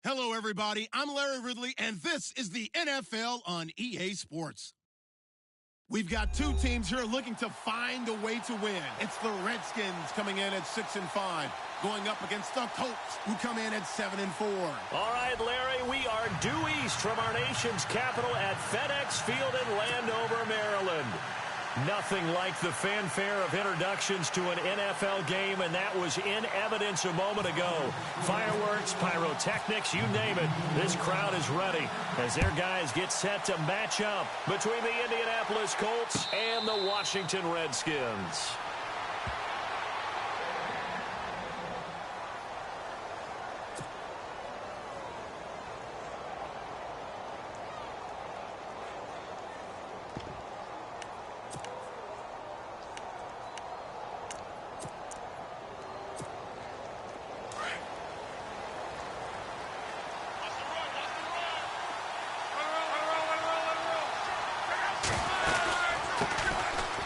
Hello, everybody. I'm Larry Ridley, and this is the NFL on EA Sports. We've got two teams here looking to find a way to win. It's the Redskins coming in at 6-5, going up against the Colts, who come in at 7-4. All right, Larry, we are due east from our nation's capital at FedEx Field in Landover, Maryland. Nothing like the fanfare of introductions to an NFL game, and that was in evidence a moment ago. Fireworks, pyrotechnics, you name it. This crowd is ready as their guys get set to match up between the Indianapolis Colts and the Washington Redskins.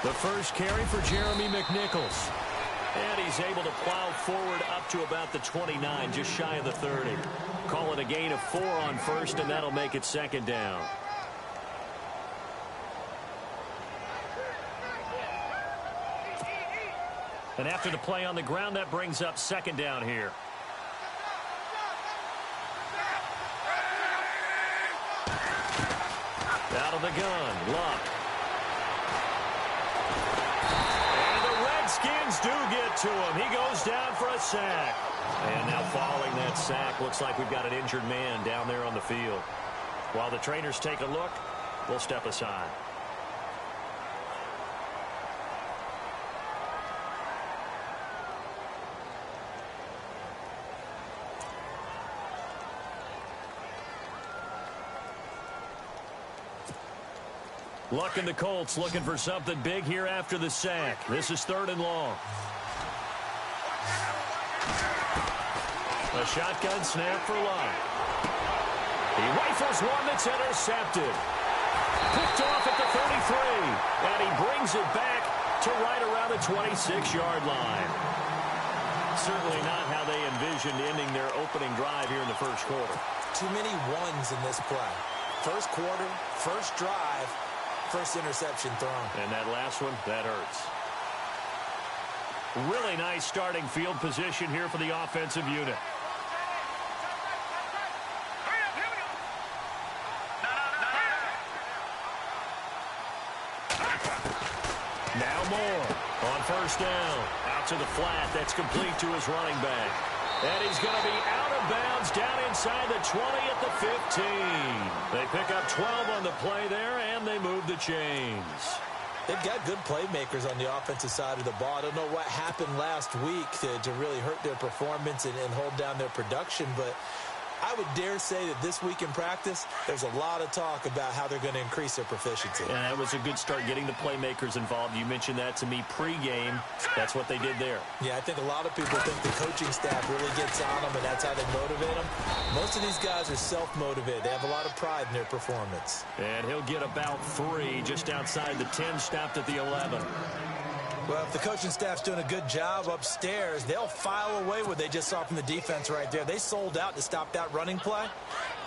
The first carry for Jeremy McNichols. And he's able to plow forward up to about the 29, just shy of the 30. Call it a gain of 4 on first, and that'll make it second down. And after the play on the ground, that brings up second down here. Out of the gun, Luck. Redskins do get to him. He goes down for a sack. And now following that sack, looks like we've got an injured man down there on the field. While the trainers take a look, we'll step aside. Luck and the Colts looking for something big here after the sack. This is 3rd and long. A shotgun snap for Luck. He rifles one that's intercepted. Picked off at the 33. And he brings it back to right around the 26-yard line. Certainly not how they envisioned ending their opening drive here in the first quarter. Too many ones in this play. First quarter, first drive. First interception thrown. And that last one, that hurts. Really nice starting field position here for the offensive unit. Now Moore on first down. Out to the flat. That's complete to his running back. And he's going to be out of bounds down inside the 20 at the 15. They pick up 12 on the play there, and they move the chains. They've got good playmakers on the offensive side of the ball. I don't know what happened last week to really hurt their performance and hold down their production, but I would dare say that this week in practice, there's a lot of talk about how they're going to increase their proficiency. And that was a good start getting the playmakers involved. You mentioned that to me pregame. That's what they did there. Yeah, I think a lot of people think the coaching staff really gets on them, and that's how they motivate them. Most of these guys are self-motivated. They have a lot of pride in their performance. And he'll get about 3 just outside the 10, stopped at the 11. Well, if the coaching staff's doing a good job upstairs, they'll file away what they just saw from the defense right there. They sold out to stop that running play.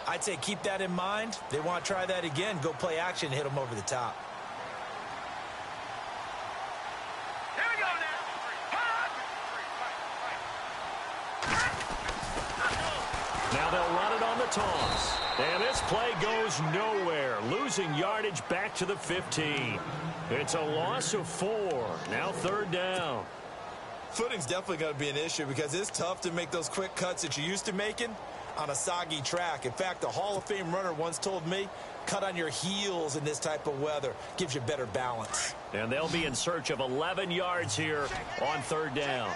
I'd say keep that in mind. They want to try that again. Go play action, hit them over the top. Here we go now. Now they'll run it on the toss. And this play goes nowhere. Losing yardage back to the 15. It's a loss of 4. Now 3rd down. Footing's definitely going to be an issue because it's tough to make those quick cuts that you're used to making on a soggy track. In fact, a Hall of Fame runner once told me, cut on your heels in this type of weather. Gives you better balance. And they'll be in search of 11 yards here on 3rd down.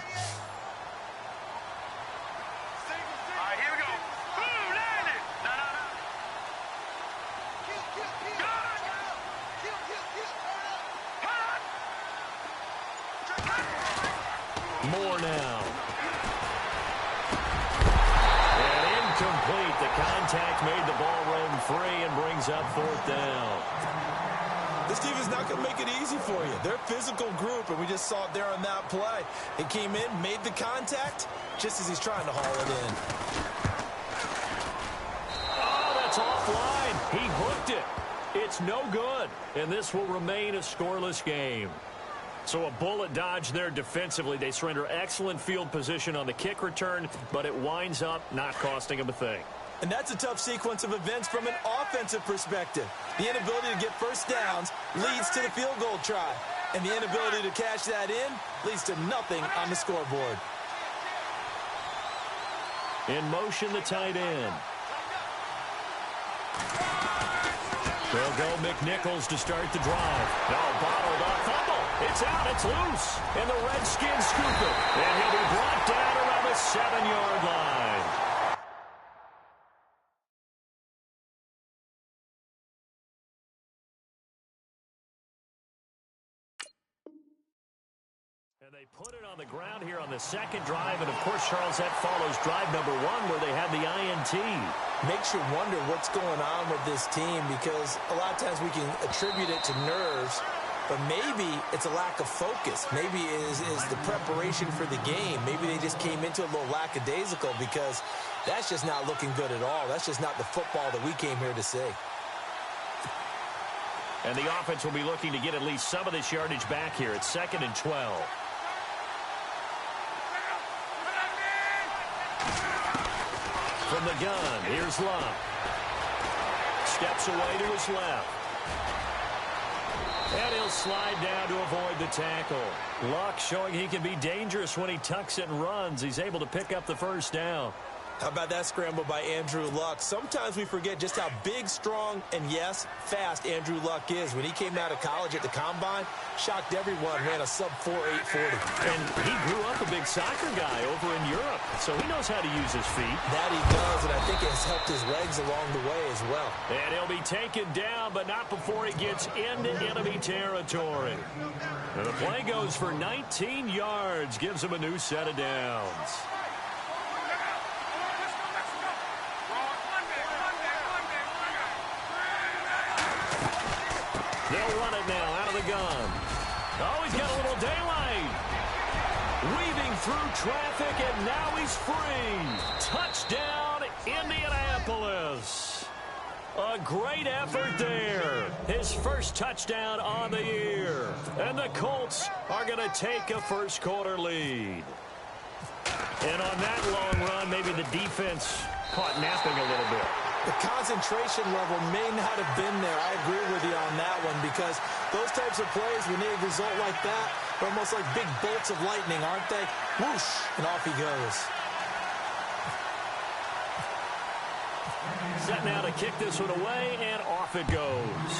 More now. And incomplete. The contact made the ball roam free and brings up 4th down. This team is not going to make it easy for you. They're a physical group, and we just saw it there on that play. He came in, made the contact, just as he's trying to haul it in. He hooked it. It's no good, and this will remain a scoreless game. So a bullet dodge there defensively. They surrender excellent field position on the kick return, but it winds up not costing them a thing. And that's a tough sequence of events from an offensive perspective. The inability to get first downs leads to the field goal try. And the inability to cash that in leads to nothing on the scoreboard. In motion, the tight end. They'll go McNichols to start the drive. No, bottled up. Fumble. It's out. It's loose. And the Redskins scoop it. And he'll be brought down around the 7-yard line. And they put it on the ground here on the second drive. And, of course, Charles, that follows drive number 1 where they had the INT. Makes you wonder what's going on with this team because a lot of times we can attribute it to nerves, but maybe it's a lack of focus. Maybe it is the preparation for the game. Maybe they just came into a little lackadaisical because that's just not looking good at all. That's just not the football that we came here to see. And the offense will be looking to get at least some of this yardage back here. It's 2nd and 12. From the gun, here's Luck. Steps away to his left. And he'll slide down to avoid the tackle. Luck showing he can be dangerous when he tucks it and runs. He's able to pick up the first down. How about that scramble by Andrew Luck? Sometimes we forget just how big, strong, and, yes, fast Andrew Luck is. When he came out of college at the Combine, shocked everyone, ran a sub-4.840. And he grew up a big soccer guy over in Europe, so he knows how to use his feet. That he does, and I think it has helped his legs along the way as well. And he'll be taken down, but not before he gets into enemy territory. And the play goes for 19 yards, gives him a new set of downs. They'll run it now out of the gun. Oh, he's got a little daylight. Weaving through traffic, and now he's free. Touchdown, Indianapolis. A great effort there. His first touchdown on the year. And the Colts are going to take a first-quarter lead. And on that long run, maybe the defense caught napping a little bit. The concentration level may not have been there. I agree with you on that one because those types of plays, when they result like that, are almost like big bolts of lightning, aren't they? Whoosh, and off he goes. Set now to kick this one away, and off it goes.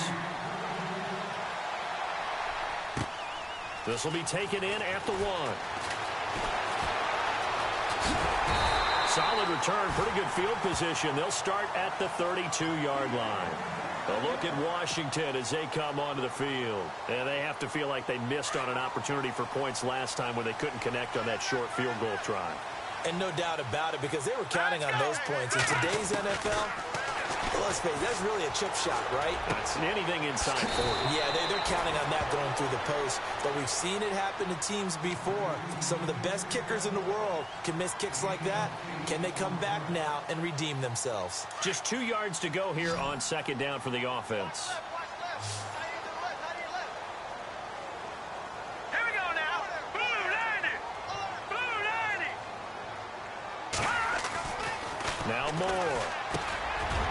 This will be taken in at the 1. Solid return, pretty good field position. They'll start at the 32-yard line. A look at Washington as they come onto the field. And they have to feel like they missed on an opportunity for points last time when they couldn't connect on that short field goal try. And no doubt about it, because they were counting on those points. In today's NFL, let's face it, that's really a chip shot, right? That's anything inside 40. Yeah, they're counting on that going through the post. But we've seen it happen to teams before. Some of the best kickers in the world can miss kicks like that. Can they come back now and redeem themselves? Just 2 yards to go here on 2nd down for the offense. Here we go now. Blue 90. Blue 90. Now Moore.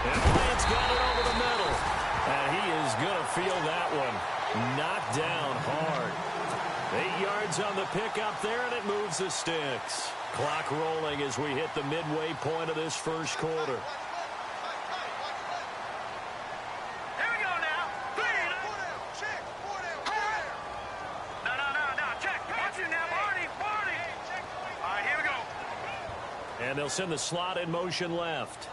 And Bryant's got it over the middle. And he is going to feel that one. Knocked down hard. 8 yards on the pickup there, and it moves the sticks. Clock rolling as we hit the midway point of this first quarter. Here we go now. Check. No. Check. Watch it now, Barney. All right, here we go. And they'll send the slot in motion left.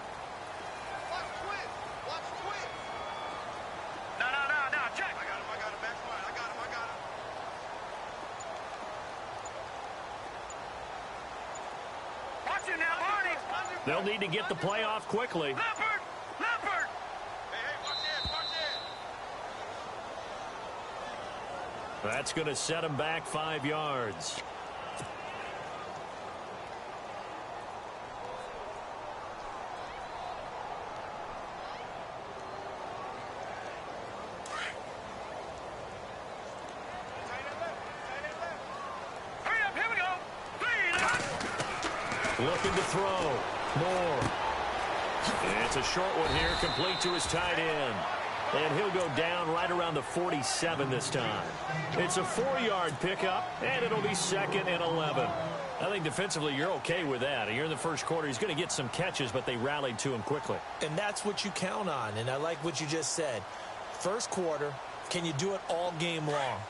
They'll need to get the play off quickly. Leopard! Hey, watch it! That's going to set him back 5 yards. Looking to throw. Moore. It's a short one here, complete to his tight end. And he'll go down right around the 47 this time. It's a 4-yard pickup, and it'll be 2nd and 11. I think defensively you're okay with that. Here in the first quarter, he's going to get some catches, but they rallied to him quickly. And that's what you count on, and I like what you just said. First quarter, can you do it all game long?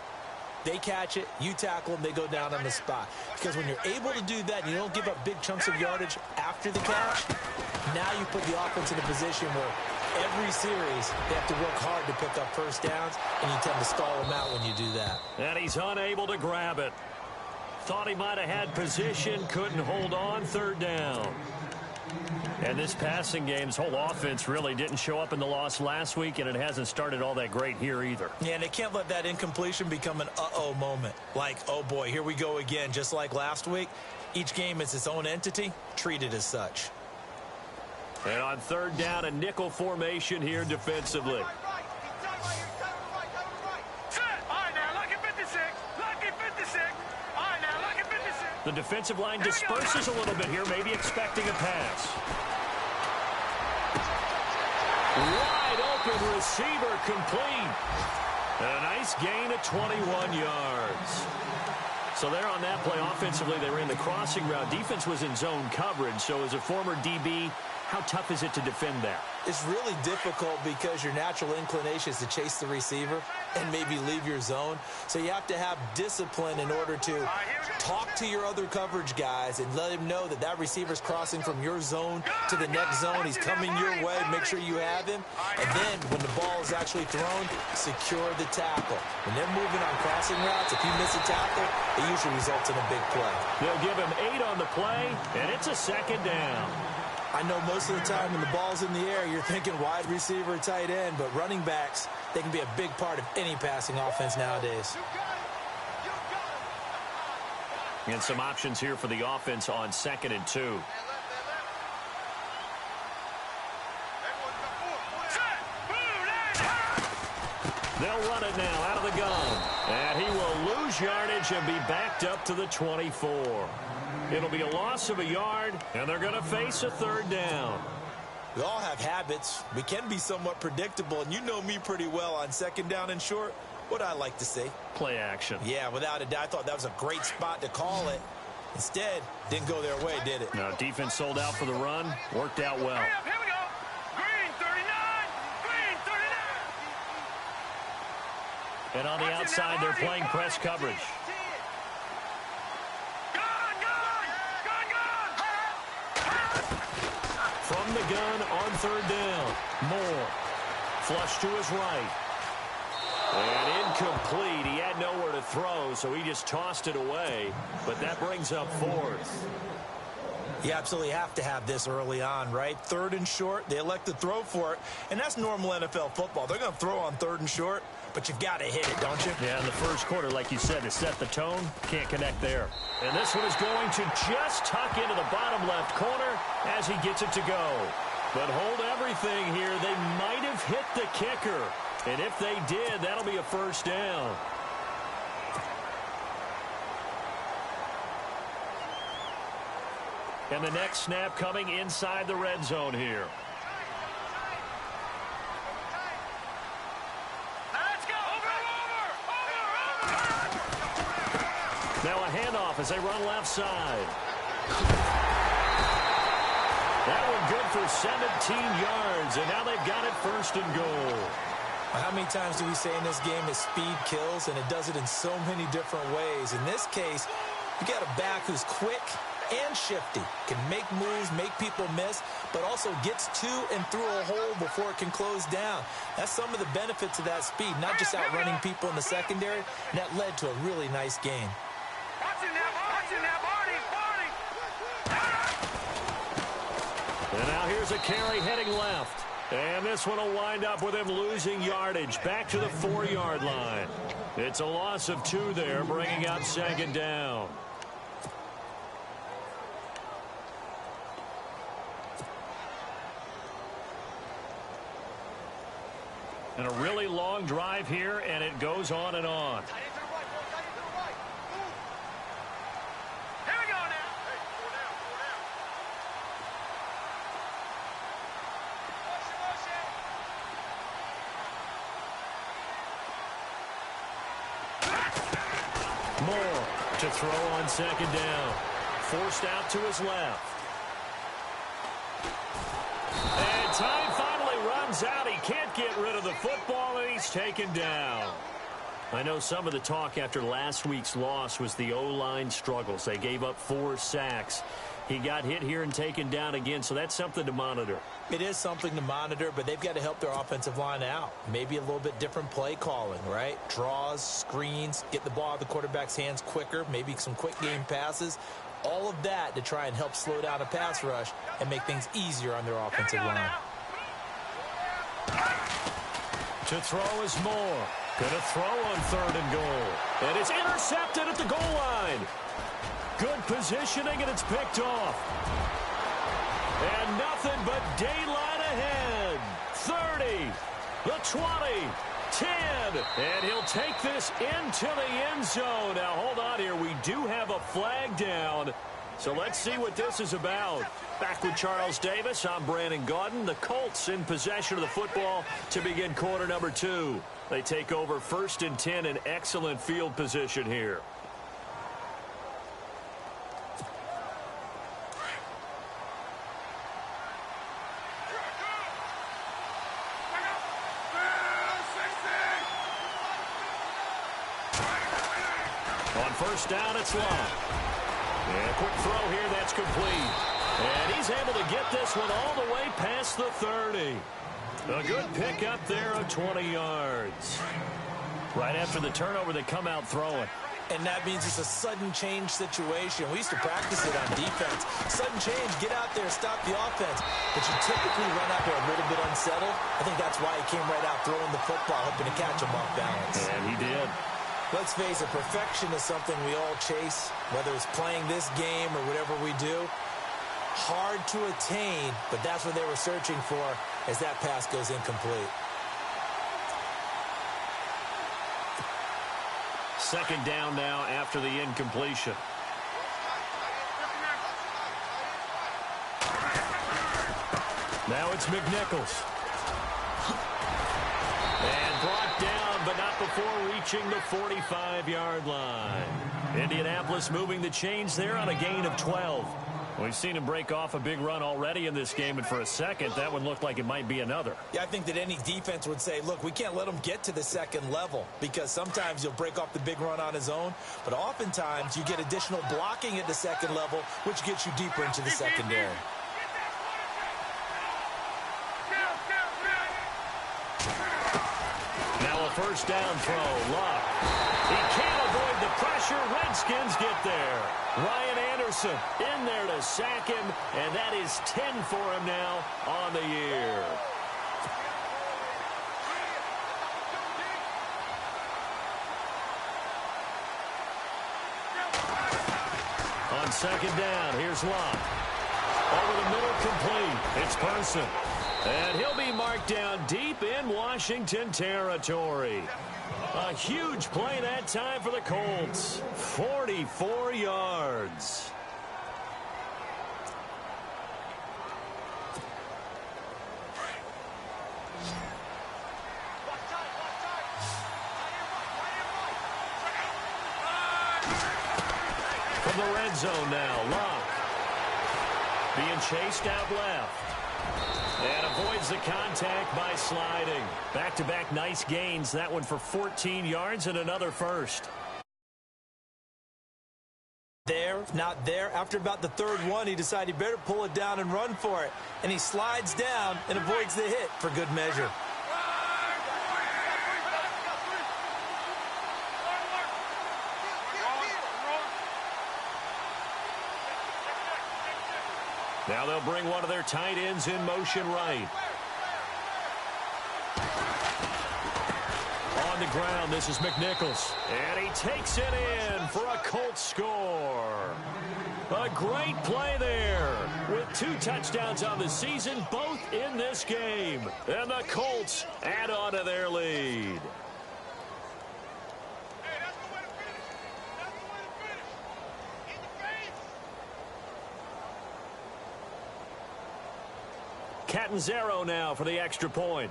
They catch it, you tackle them, they go down on the spot. Because when you're able to do that, and you don't give up big chunks of yardage after the catch, now you put the offense in a position where every series they have to work hard to pick up first downs, and you tend to stall them out when you do that. And he's unable to grab it. Thought he might have had position, couldn't hold on, 3rd down. And this passing game's whole offense really didn't show up in the loss last week, and it hasn't started all that great here either. Yeah, and they can't let that incompletion become an uh-oh moment. Like, oh boy, here we go again, just like last week. Each game is its own entity, treated as such. And on 3rd down, a nickel formation here defensively. The defensive line disperses a little bit here, maybe expecting a pass. Wide open receiver complete. And a nice gain of 21 yards. So there on that play, offensively, they ran the crossing route. Defense was in zone coverage, so as a former DB, how tough is it to defend that? It's really difficult because your natural inclination is to chase the receiver and maybe leave your zone. So you have to have discipline in order to talk to your other coverage guys and let him know that that receiver's crossing from your zone to the next zone. He's coming your way. Make sure you have him. And then when the ball is actually thrown, secure the tackle. When they're moving on crossing routes, if you miss a tackle, it usually results in a big play. They'll give him 8 on the play, and it's a 2nd down. I know most of the time when the ball's in the air, you're thinking wide receiver, tight end, but running backs, they can be a big part of any passing offense nowadays. And some options here for the offense on 2nd and 2. They'll run it now out of the gun. And he will lose yardage and be backed up to the 24. It'll be a loss of a yard, and they're going to face a 3rd down. We all have habits. We can be somewhat predictable, and you know me pretty well on 2nd down and short. What I like to see? Play action. Yeah, without a doubt. I thought that was a great spot to call it. Instead, didn't go their way, did it? Now, defense sold out for the run. Worked out well. Here we go. Green 39. Green 39. And on the outside, they're playing press coverage. From the gun on 3rd down. Moore. Flush to his right. And incomplete. He had nowhere to throw, so he just tossed it away. But that brings up 4th. You absolutely have to have this early on, right? 3rd and short, they elect to throw for it. And that's normal NFL football. They're going to throw on 3rd and short, but you've got to hit it, don't you? Yeah, in the first quarter, like you said, to set the tone, can't connect there. And this one is going to just tuck into the bottom left corner as he gets it to go. But hold everything here. They might have hit the kicker. And if they did, that'll be a 1st down. And the next snap coming inside the red zone here. Let's go. Over. Now a handoff as they run left side. That one good for 17 yards, and now they've got it 1st and goal. How many times do we say in this game that speed kills, and it does it in so many different ways? In this case, you got a back who's quick and shifty, can make moves, make people miss, but also gets to and through a hole before it can close down. That's some of the benefits of that speed, not just outrunning people in the secondary, and that led to a really nice game. Watch it now, Barney. And now here's a carry heading left. And this one will wind up with him losing yardage back to the 4-yard line. It's a loss of 2 there, bringing up 2nd down. And a really long drive here, and it goes on and on. Here we go now. Hey, 4 down. Moore to throw on second down. Forced out to his left. And time finally runs out. He can't get rid of the football, and he's taken down. I know some of the talk after last week's loss was the O-line struggles. They gave up 4 sacks. He got hit here and taken down again, so that's something to monitor. It is something to monitor, but they've got to help their offensive line out. Maybe a little bit different play calling, right? Draws, screens, get the ball out of the quarterback's hands quicker, maybe some quick game passes. All of that to try and help slow down a pass rush and make things easier on their offensive line. To throw is Moore. Going to throw on 3rd and goal. And it's intercepted at the goal line. Good positioning, and it's picked off. And nothing but daylight ahead. 30, the 20, 10. And he'll take this into the end zone. Now, hold on here. We do have a flag down. So let's see what this is about. Back with Charles Davis, I'm Brandon Gaudin. The Colts in possession of the football to begin quarter number 2. They take over 1st and 10 in excellent field position here. On 1st down, it's Locke. And a quick throw here, that's complete. And he's able to get this one all the way past the 30. A good pickup there of 20 yards. Right after the turnover, they come out throwing. And that means it's a sudden change situation. We used to practice it on defense. Sudden change, get out there, stop the offense. But you typically run out there a little bit unsettled. I think that's why he came right out throwing the football, hoping to catch him off balance. And he did. Let's face it, perfection is something we all chase, whether it's playing this game or whatever we do. Hard to attain, but that's what they were searching for as that pass goes incomplete. 2nd down now after the incompletion. Now it's McNichols. And brought down, but not before reaching the 45-yard line. Indianapolis moving the chains there on a gain of 12. We've seen him break off a big run already in this game, and for a second, that one looked like it might be another. Yeah, I think that any defense would say, look, we can't let him get to the 2nd level, because sometimes he'll break off the big run on his own, but oftentimes you get additional blocking at the 2nd level, which gets you deeper into the secondary. Now a 1st down throw. Locke. He can't avoid the pressure. Redskins get there. Ryan Anderson in there to sack him, and that is 10 for him now on the year. On 2nd down, here's Locke. Over the middle, complete. It's Person. And he'll be marked down deep in Washington territory. A huge play that time for the Colts. 44 yards. From the red zone now, Locke. Being chased out left. And avoids the contact by sliding. Back-to-back nice gains. That one for 14 yards and another first. There, not there. After about the 3rd one, he decided he better pull it down and run for it. And he slides down and avoids the hit for good measure. Now they'll bring one of their tight ends in motion right. On the ground, this is McNichols. And he takes it in for a Colts score. A great play there with 2 touchdowns on the season, both in this game. And the Colts add on to their lead. Catanzaro now for the extra point.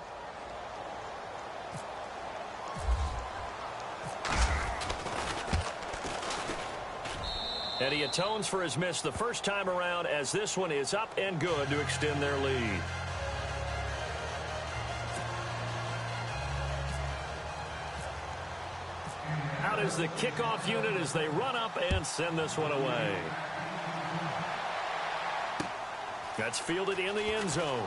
And he atones for his miss the first time around as this one is up and good to extend their lead. Out is the kickoff unit as they run up and send this one away. That's fielded in the end zone.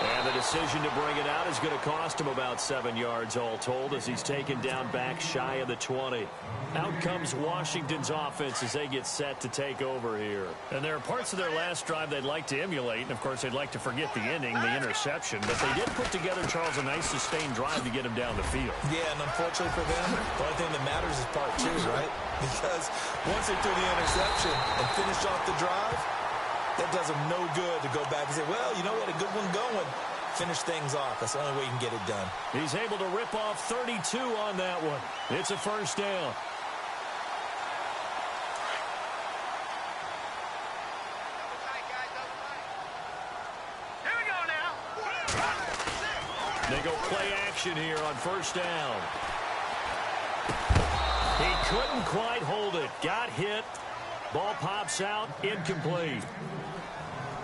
And the decision to bring it out is going to cost him about 7 yards all told as he's taken down back shy of the 20. Out comes Washington's offense as they get set to take over here. And there are parts of their last drive they'd like to emulate, and of course they'd like to forget the ending, the interception, but they did put together, Charles, a nice sustained drive to get him down the field. Yeah, and unfortunately for them, the only thing that matters is part 2, right? Because once they threw the interception and finished off the drive, that does them no good to go back and say, well, you know, we had a good one going. Finish things off. That's the only way you can get it done. He's able to rip off 32 on that one. It's a first down. Here we go now. They go play action here on first down. He couldn't quite hold it. Got hit. Ball pops out. Incomplete.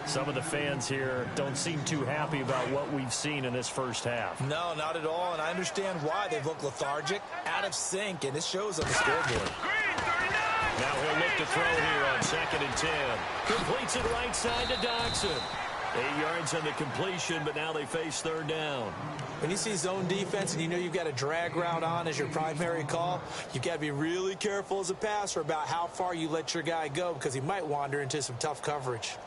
Some of the fans here don't seem too happy about what we've seen in this first half. No, not at all, and I understand why. They look lethargic, out of sync, and it shows on the scoreboard. Now he'll look to throw here on 2nd and 10. Completes it right side to Doxson. 8 yards on the completion, but now they face third down. When you see zone defense and you know you've got a drag route on as your primary call, you've got to be really careful as a passer about how far you let your guy go because he might wander into some tough coverage.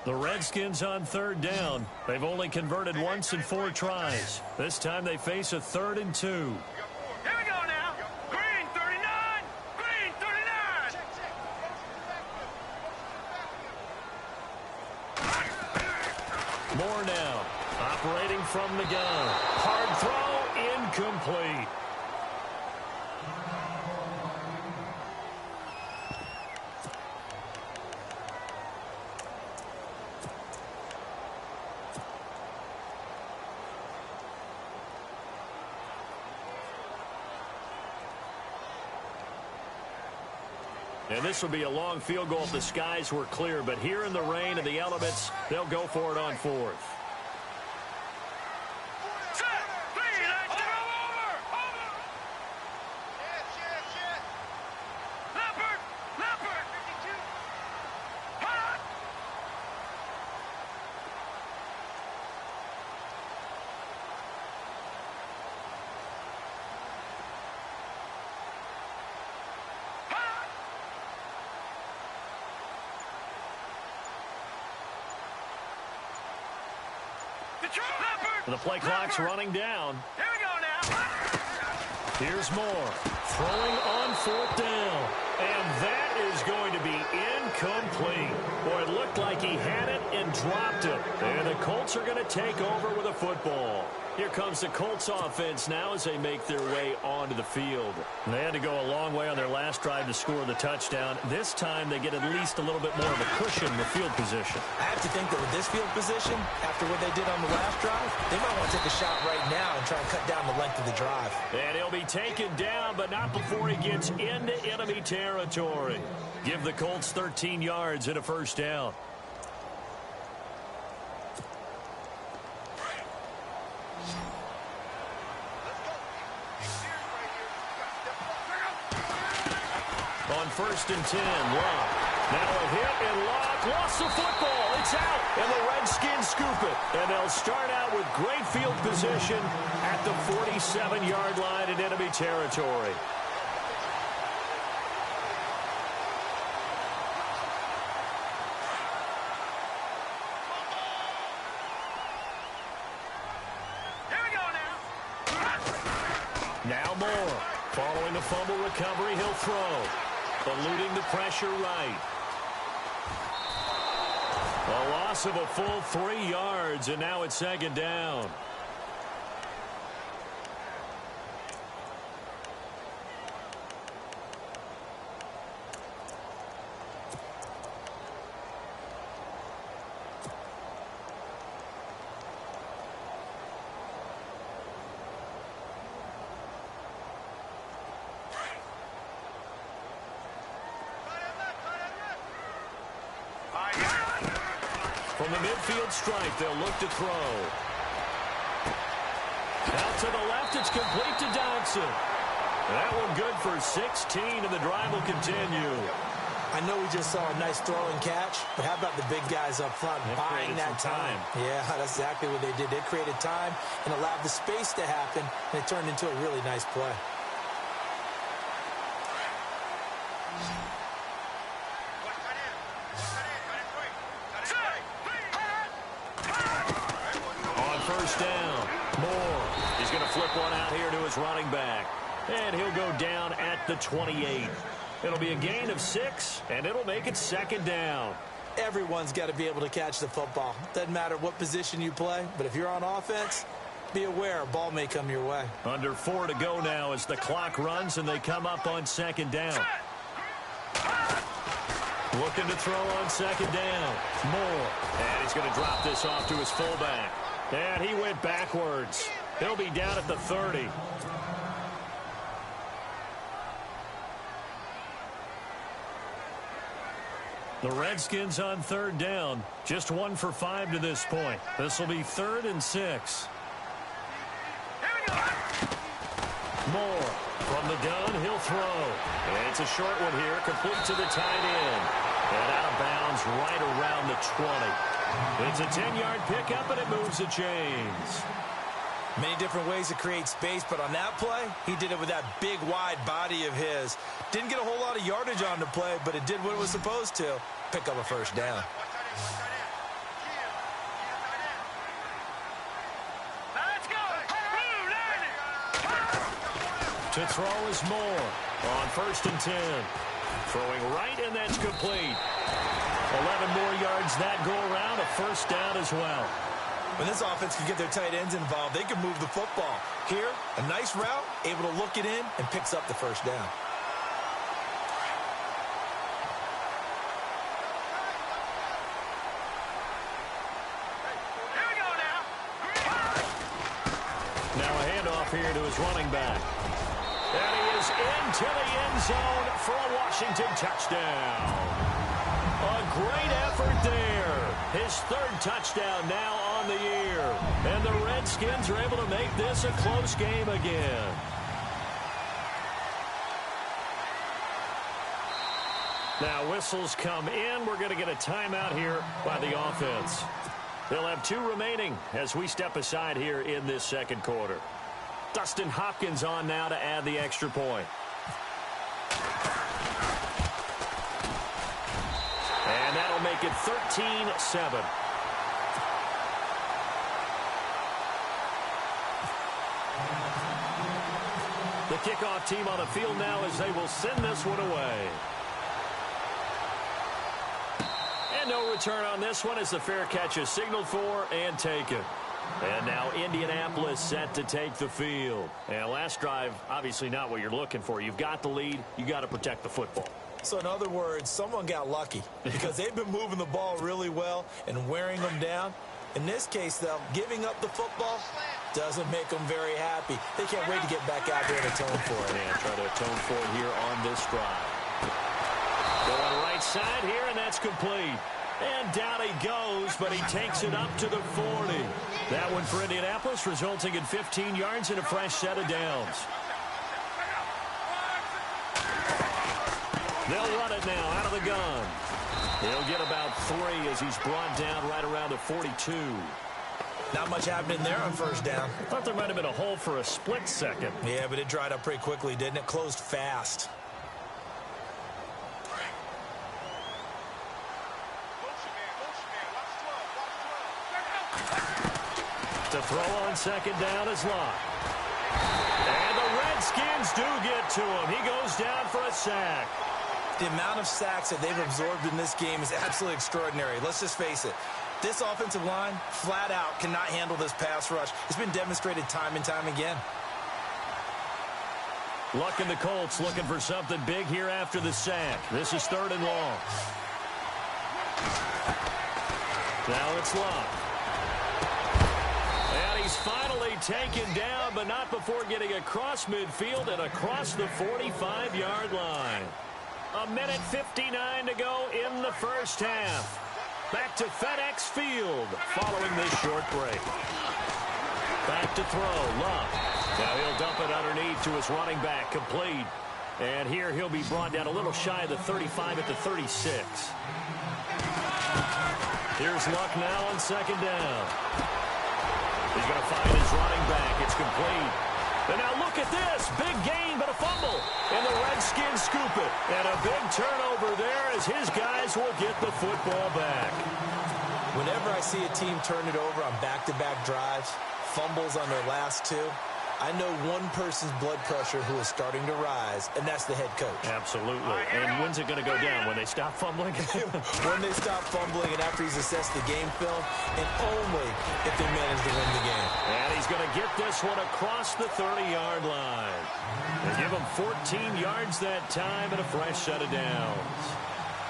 The Redskins on third down. They've only converted once in 4 tries. This time they face a 3rd and 2. Here we go now. Green 39. Green 39. More now. Operating from the gun. Hard throw. Incomplete. And this will be a long field goal if the skies were clear. But here in the rain and the elements, they'll go for it on 4th. Set. 3. Let's go over. Shit. Leopard. 52. Hot. The play clock's running down. Here we go now. Here's Moore. Throwing on 4th down. And that is going to be incomplete. Boy, it looked like he had it and dropped it. And the Colts are going to take over with a football. Here comes the Colts offense now as they make their way onto the field. They had to go a long way on their last drive to score the touchdown. This time they get at least a little bit more of a cushion with field position. I have to think that with this field position, after what they did on the last drive, they might want to take a shot right now and try and cut down the length of the drive. And he'll be taken down, but not before he gets into enemy territory. Give the Colts 13 yards and a first down. On 1st and 10, Locke. Now a hit, and Locke lost the football. It's out, and the Redskins scoop it. And they'll start out with great field position at the 47-yard line in enemy territory. Here we go now. Now Moore. Following the fumble recovery, he'll throw. Eluding the pressure right. A loss of a full 3 yards, and now it's 2nd down. From the midfield stripe, they'll look to throw. Out to the left, it's complete to Dodson. That one good for 16, and the drive will continue. I know we just saw a nice throw and catch, but how about the big guys up front buying that time? Yeah, that's exactly what they did. They created time and allowed the space to happen, and it turned into a really nice play. On first down, Moore. He's going to flip one out here to his running back. And he'll go down at the 28. It'll be a gain of 6, and it'll make it second down. Everyone's got to be able to catch the football. Doesn't matter what position you play, but if you're on offense, be aware a ball may come your way. Under 4 to go now as the clock runs and they come up on second down. Looking to throw on second down. Moore. And he's going to drop this off to his fullback. And he went backwards. He'll be down at the 30. The Redskins on third down. Just 1 for 5 to this point. This will be 3rd and 6. Moore from the gun. He'll throw. And it's a short one here. Complete to the tight end. And out of bounds right around the 20. It's a 10-yard pickup, and it moves the chains. Many different ways to create space, but on that play, he did it with that big, wide body of his. Didn't get a whole lot of yardage on the play, but it did what it was supposed to. Pick up a first down. Let's go! To throw is Moore on 1st and 10. Throwing right, and that's complete. 11 more yards that go around, a first down as well. When this offense can get their tight ends involved, they can move the football. Here, a nice route, able to look it in, and picks up the first down. Here we go now. Now a handoff here to his running back. And he is into the end zone for a Washington touchdown. A great effort there. His 3rd touchdown now on the year. And the Redskins are able to make this a close game again. Now whistles come in. We're going to get a timeout here by the offense. They'll have 2 remaining as we step aside here in this second quarter. Dustin Hopkins on now to add the extra point. And that'll make it 13-7. The kickoff team on the field now as they will send this one away. And no return on this one as the fair catch is signaled for and taken. And now Indianapolis set to take the field. And last drive, obviously not what you're looking for. You've got the lead. You got to protect the football. So in other words, someone got lucky because they've been moving the ball really well and wearing them down. In this case, though, giving up the football doesn't make them very happy. They can't wait to get back out there and atone for it. And try to atone for it here on this drive. Going right side here, and that's complete. And down he goes, but he takes it up to the 40. That one for Indianapolis, resulting in 15 yards and a fresh set of downs. They'll run it now out of the gun. He'll get about 3 as he's brought down right around the 42. Not much happening there on first down. Thought there might have been a hole for a split second. Yeah, but it dried up pretty quickly, didn't it? Closed fast. To throw on second down is Locke. And the Redskins do get to him. He goes down for a sack. The amount of sacks that they've absorbed in this game is absolutely extraordinary. Let's just face it. This offensive line, flat out, cannot handle this pass rush. It's been demonstrated time and time again. Luck and the Colts looking for something big here after the sack. This is 3rd and long. Now it's Luck. And he's finally taken down, but not before getting across midfield and across the 45-yard line. 1:59 to go in the first half. Back to FedEx Field following this short break. Back to throw, Love. Now he'll dump it underneath to his running back, complete. And here he'll be brought down a little shy of the 35 at the 36. Here's Luck now on second down. He's going to find his running back. It's complete. And now look at this. Big gain, but a fumble. And the Redskins scoop it. And a big turnover there as his guys will get the football back. Whenever I see a team turn it over on back-to-back drives, fumbles on their last two, I know one person's blood pressure who is starting to rise, and that's the head coach. Absolutely. And when's it going to go down? When they stop fumbling? When they stop fumbling and after he's assessed the game film, and only if they manage to win the game. And he's going to get this one across the 30-yard line. They give him 14 yards that time and a fresh set of downs.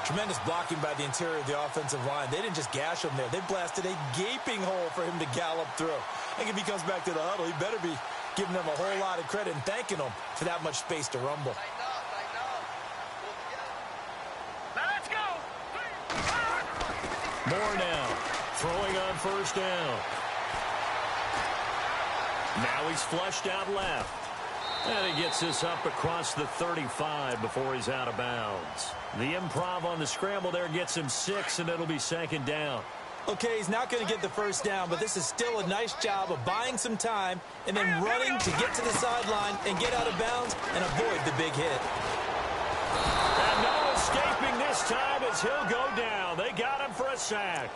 Tremendous blocking by the interior of the offensive line. They didn't just gash him there. They blasted a gaping hole for him to gallop through. I think if he comes back to the huddle, he better be giving them a whole lot of credit and thanking them for that much space to rumble. Let's go. Moore now, throwing on first down. Now he's flushed out left. And he gets this up across the 35 before he's out of bounds. The improv on the scramble there gets him 6, and it'll be second down. Okay, he's not going to get the first down, but this is still a nice job of buying some time and then running to get to the sideline and get out of bounds and avoid the big hit. And no escaping this time as he'll go down. They got him for a sack.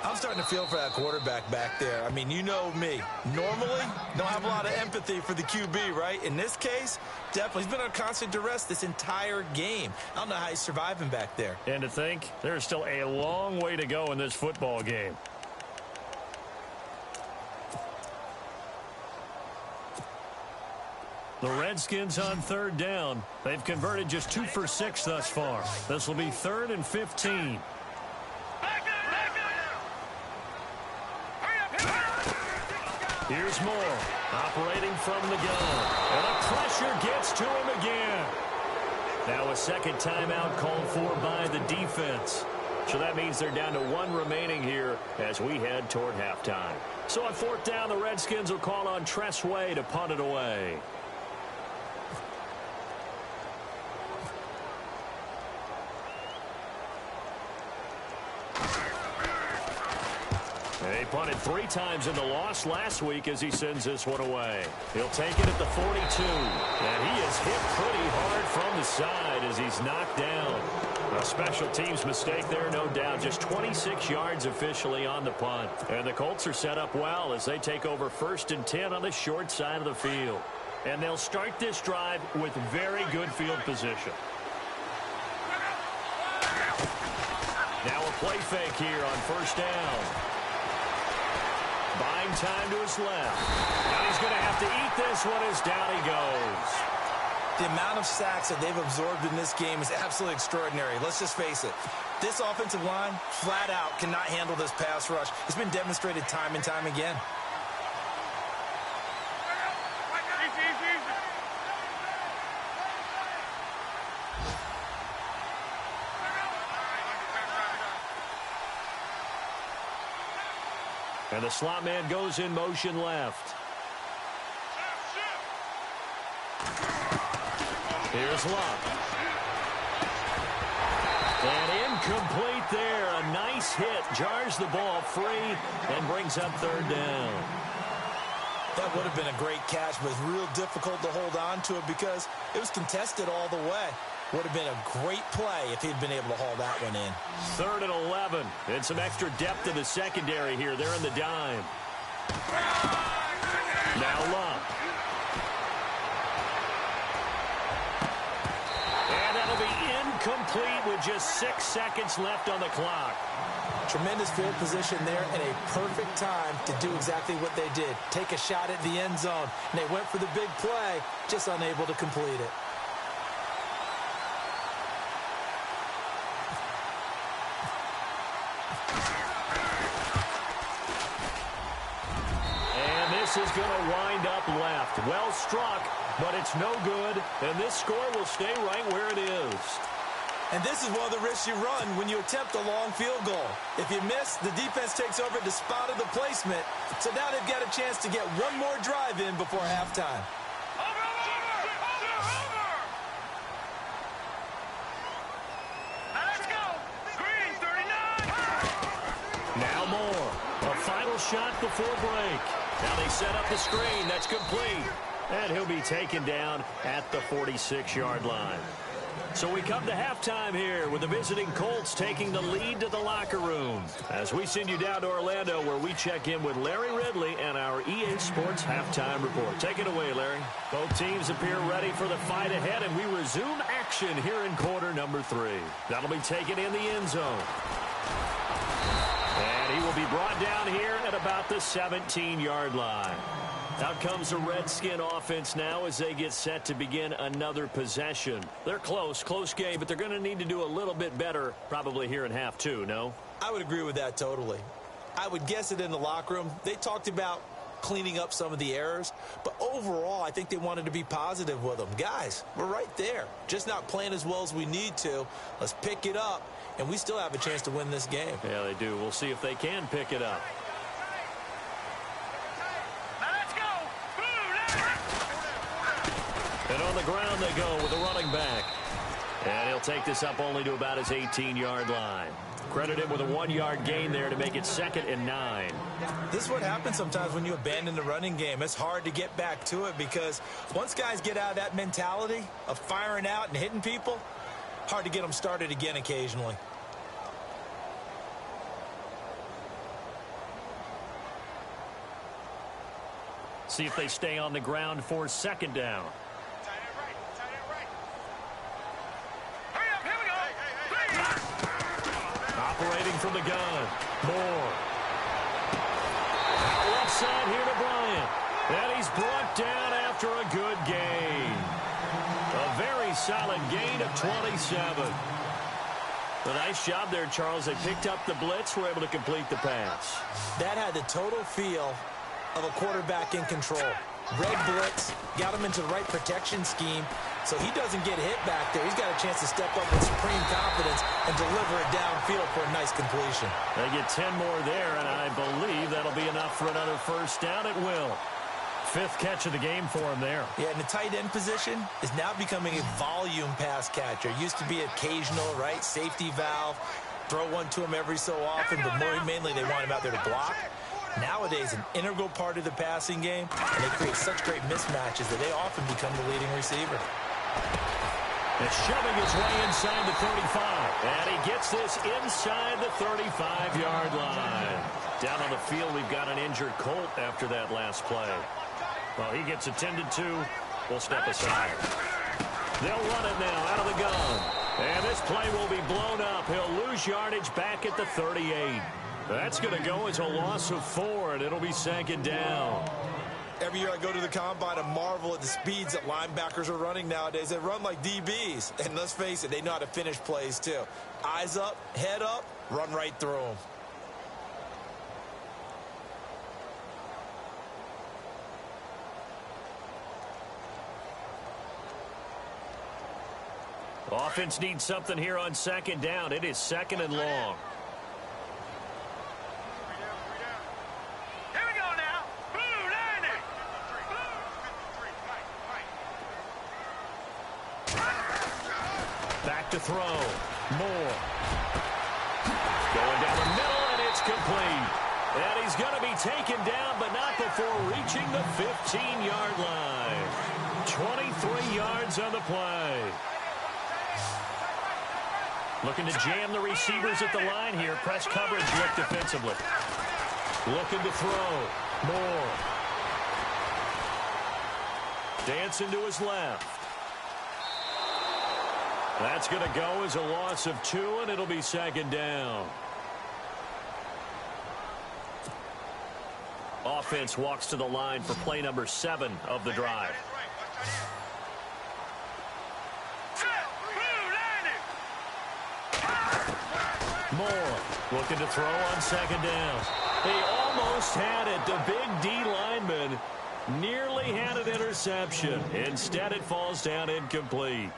I'm starting to feel for that quarterback back there. I mean, you know me. Normally, don't have a lot of empathy for the QB, right? In this case, definitely. He's been on constant duress this entire game. I don't know how he's surviving back there. And to think, there's still a long way to go in this football game. The Redskins on third down. They've converted just 2 for 6 thus far. This will be 3rd and 15. Here's Moore, operating from the gun. And the pressure gets to him again. Now a second timeout called for by the defense. So that means they're down to 1 remaining here as we head toward halftime. So on 4th down, the Redskins will call on Tress Way to punt it away. They punted 3 times in the loss last week as he sends this one away. He'll take it at the 42. And he is hit pretty hard from the side as he's knocked down. A special teams mistake there, no doubt. Just 26 yards officially on the punt. And the Colts are set up well as they take over 1st and 10 on the short side of the field. And they'll start this drive with very good field position. Now a play fake here on 1st down. Buying time to his left. And he's going to have to eat this one as down he goes. The amount of sacks that they've absorbed in this game is absolutely extraordinary. Let's just face it. This offensive line, flat out, cannot handle this pass rush. It's been demonstrated time and time again. And the slot man goes in motion left. Here's Luck. And incomplete there. A nice hit. Jars the ball free and brings up 3rd down. That would have been a great catch, but it's real difficult to hold on to it because it was contested all the way. Would have been a great play if he'd been able to haul that one in. 3rd and 11. And some extra depth to the secondary here. They're in the dime. Now Luck. And that'll be incomplete with just 6 seconds left on the clock. Tremendous field position there and a perfect time to do exactly what they did. Take a shot at the end zone. And they went for the big play, just unable to complete it. Is going to wind up left. Well struck, but it's no good, and this score will stay right where it is. And this is one of the risks you run when you attempt a long field goal. If you miss, the defense takes over the spot of the placement. So now they've got a chance to get one more drive in before halftime. Now more. A final shot before break. Now they set up the screen. That's complete. And he'll be taken down at the 46-yard line. So we come to halftime here with the visiting Colts taking the lead to the locker room. As we send you down to Orlando where we check in with Larry Ridley and our EA Sports halftime report. Take it away, Larry. Both teams appear ready for the fight ahead, and we resume action here in quarter number 3. That'll be taken in the end zone. And he will be brought down here at about the 17-yard line. Out comes the Redskin offense now as they get set to begin another possession. They're close game, but they're going to need to do a little bit better probably here in half 2, no? I would agree with that totally. I would guess it in the locker room. They talked about cleaning up some of the errors, but overall I think they wanted to be positive with them. Guys, we're right there. Just not playing as well as we need to. Let's pick it up, and we still have a chance to win this game. Yeah, they do. We'll see if they can pick it up. And on the ground they go with a running back. And he'll take this up only to about his 18-yard line. Credit him with a 1-yard gain there to make it 2nd and 9. This is what happens sometimes when you abandon the running game. It's hard to get back to it because once guys get out of that mentality of firing out and hitting people, hard to get them started again occasionally. See if they stay on the ground for 2nd down. Operating from the gun. Moore. Left side here to Bryant. And he's brought down after a good gain. A very solid gain of 27. A nice job there, Charles. They picked up the blitz, were able to complete the pass. That had the total feel of a quarterback in control. Red blitz, got him into the right protection scheme, so he doesn't get hit back there. He's got a chance to step up with supreme confidence and deliver it downfield for a nice completion. They get 10 more there, and I believe that'll be enough for another 1st down. It will. 5th catch of the game for him there. Yeah, and the tight end position is now becoming a volume pass catcher. Used to be occasional, right? Safety valve. Throw one to him every so often, but mainly they want him out there to block. Nowadays, an integral part of the passing game, and they create such great mismatches that they often become the leading receiver. It's shoving his way inside the 35, and he gets this inside the 35-yard line. Down on the field, we've got an injured Colt after that last play. Well, he gets attended to. We'll step aside. They'll run it now out of the gun. And this play will be blown up. He'll lose yardage back at the 38. That's going to go as a loss of 4, and it'll be 2nd down. Every year I go to the combine and marvel at the speeds that linebackers are running nowadays. They run like DBs. And let's face it, they know how to finish plays too. Eyes up, head up, run right through them. Offense needs something here on 2nd down. It is 2nd and long. Back to throw. Moore. Going down the middle, and it's complete. And he's going to be taken down, but not before reaching the 15-yard line. 23 yards on the play. Looking to jam the receivers at the line here. Press coverage look defensively. Looking to throw. Moore. Dancing to his left. That's going to go as a loss of 2, and it'll be 2nd down. Offense walks to the line for play number 7 of the drive. Moore looking to throw on 2nd down. He almost had it. The big D lineman nearly had an interception. Instead, it falls down incomplete.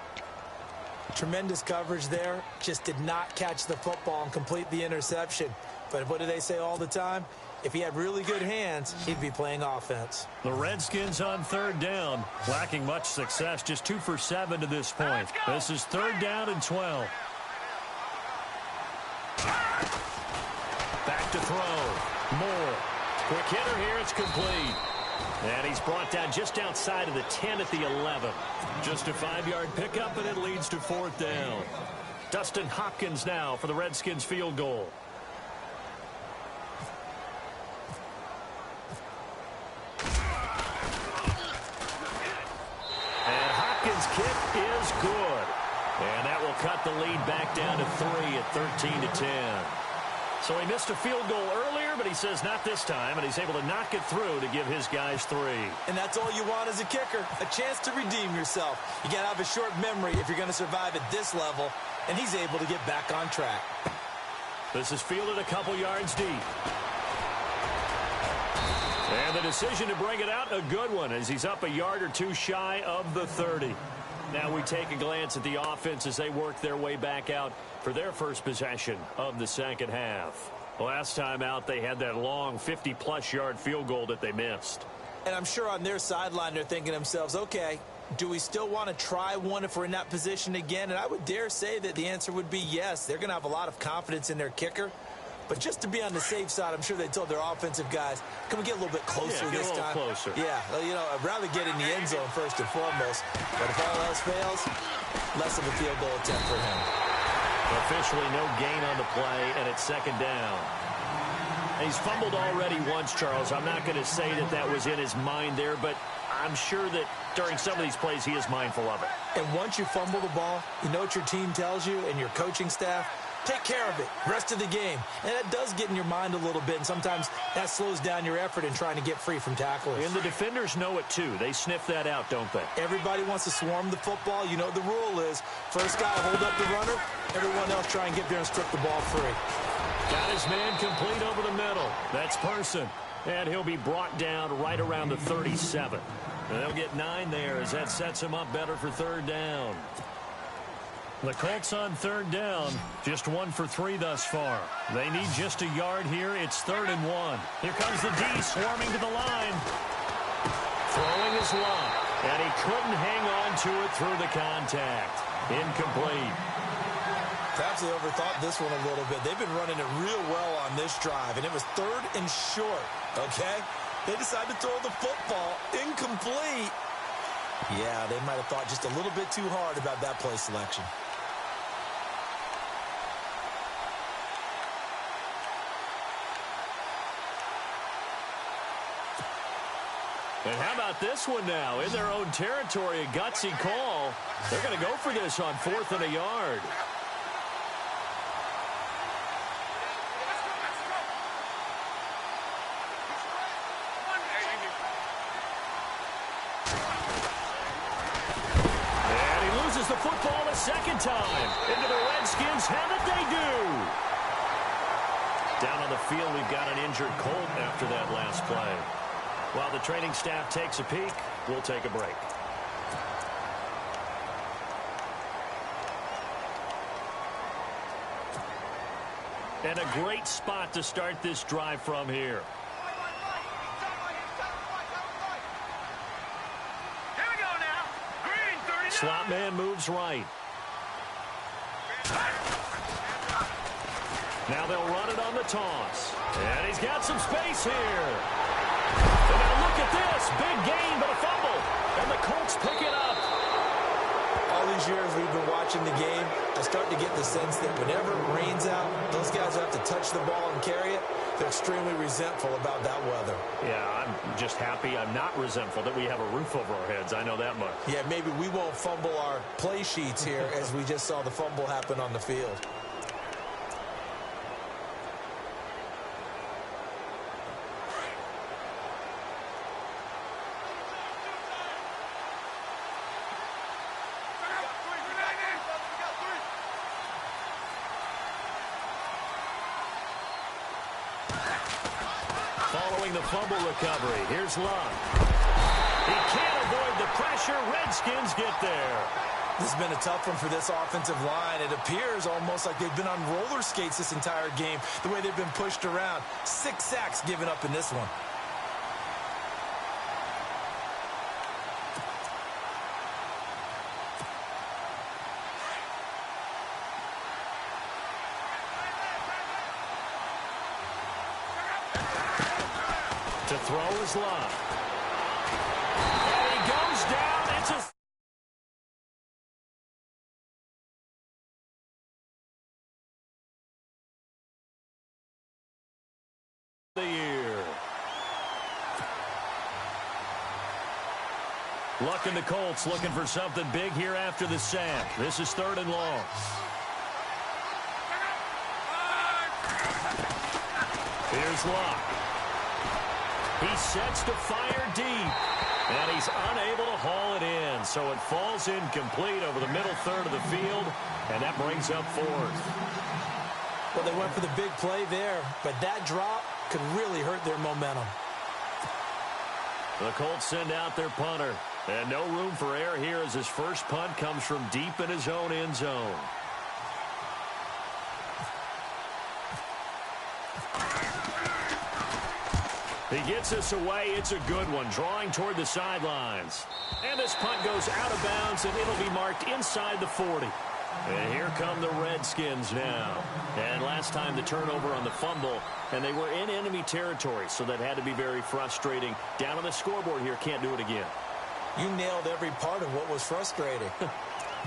Tremendous coverage there. Just did not catch the football and complete the interception. But what do they say all the time? If he had really good hands, he'd be playing offense. The Redskins on third down, lacking much success, just 2 for 7 to this point. This is third down and 12. Back to throw. Moore. Quick hitter here. It's complete. And he's brought down just outside of the 10 at the 11. Just a 5-yard pickup, and it leads to fourth down. Dustin Hopkins now for the Redskins field goal. And Hopkins' kick is good. And that will cut the lead back down to 3 at 13-10. So he missed a field goal earlier, but he says not this time, and he's able to knock it through to give his guys 3. And that's all you want as a kicker, a chance to redeem yourself. You got to have a short memory if you're going to survive at this level, and he's able to get back on track. This is fielded a couple yards deep. And the decision to bring it out, a good one, as he's up a yard or 2 shy of the 30. Now we take a glance at the offense as they work their way back out for their first possession of the second half. Last time out, they had that long 50-plus yard field goal that they missed. And I'm sure on their sideline they're thinking to themselves, okay, do we still want to try one if we're in that position again? And I would dare say that the answer would be yes. They're going to have a lot of confidence in their kicker. But just to be on the safe side, I'm sure they told their offensive guys, can we get a little bit closer this time? Closer. Yeah, you know, I'd rather get in the end zone first and foremost. But if all else fails, less of a field goal attempt for him. Officially no gain on the play, and it's second down. He's fumbled already once, Charles. I'm not going to say that that was in his mind there, but I'm sure that during some of these plays he is mindful of it. And once you fumble the ball, you know what your team tells you and your coaching staff? Take care of it, rest of the game. And that does get in your mind a little bit, and sometimes that slows down your effort in trying to get free from tacklers. And the defenders know it, too. They sniff that out, don't they? Everybody wants to swarm the football. You know what the rule is. First guy hold up the runner, everyone else try and get there and strip the ball free. Got his man complete over the middle. That's Person. And he'll be brought down right around the 37. And they'll get 9 there as that sets him up better for third down. The Colts on third down, just 1 for 3 thus far. They need just a yard here. It's 3rd and 1. Here comes the D swarming to the line. Throwing his lob, and he couldn't hang on to it through the contact. Incomplete. Perhaps they overthought this one a little bit. They've been running it real well on this drive, and it was 3rd and short, okay? They decided to throw the football. Incomplete. Yeah, they might have thought just a little bit too hard about that play selection. And how about this one now? In their own territory, a gutsy call. They're going to go for this on 4th and a yard. And he loses the football a second time. Into the Redskins have it, they do. Down on the field, we've got an injured Colt after that last play. While the training staff takes a peek, we'll take a break. And a great spot to start this drive from here. Here we go now. Green 39. Slot man moves right. Now they'll run it on the toss. And he's got some space here. And now look at this. Big gain, but a fumble. And the Colts pick it up. All these years we've been watching the game, I start to get the sense that whenever it rains out, those guys have to touch the ball and carry it. They're extremely resentful about that weather. Yeah, I'm just happy I'm not resentful that we have a roof over our heads. I know that much. Yeah, maybe we won't fumble our play sheets here as we just saw the fumble happen on the field. Following the fumble recovery, here's Love. He can't avoid the pressure. Redskins get there. This has been a tough one for this offensive line. It appears almost like they've been on roller skates this entire game, the way they've been pushed around. 6 sacks given up in this one. To throw is Love. And he goes down. It's a... the year. Luck in the Colts looking for something big here after the sack. This is 3rd and long. Here's Luck. He sets to fire deep, and he's unable to haul it in. So it falls incomplete over the middle third of the field, and that brings up 4th. Well, they went for the big play there, but that drop could really hurt their momentum. The Colts send out their punter, and no room for error here as his first punt comes from deep in his own end zone. He gets us away. It's a good one, drawing toward the sidelines. And this punt goes out of bounds, and it'll be marked inside the 40. And here come the Redskins now. And last time the turnover on the fumble, and they were in enemy territory, so that had to be very frustrating. Down on the scoreboard here, can't do it again. You nailed every part of what was frustrating.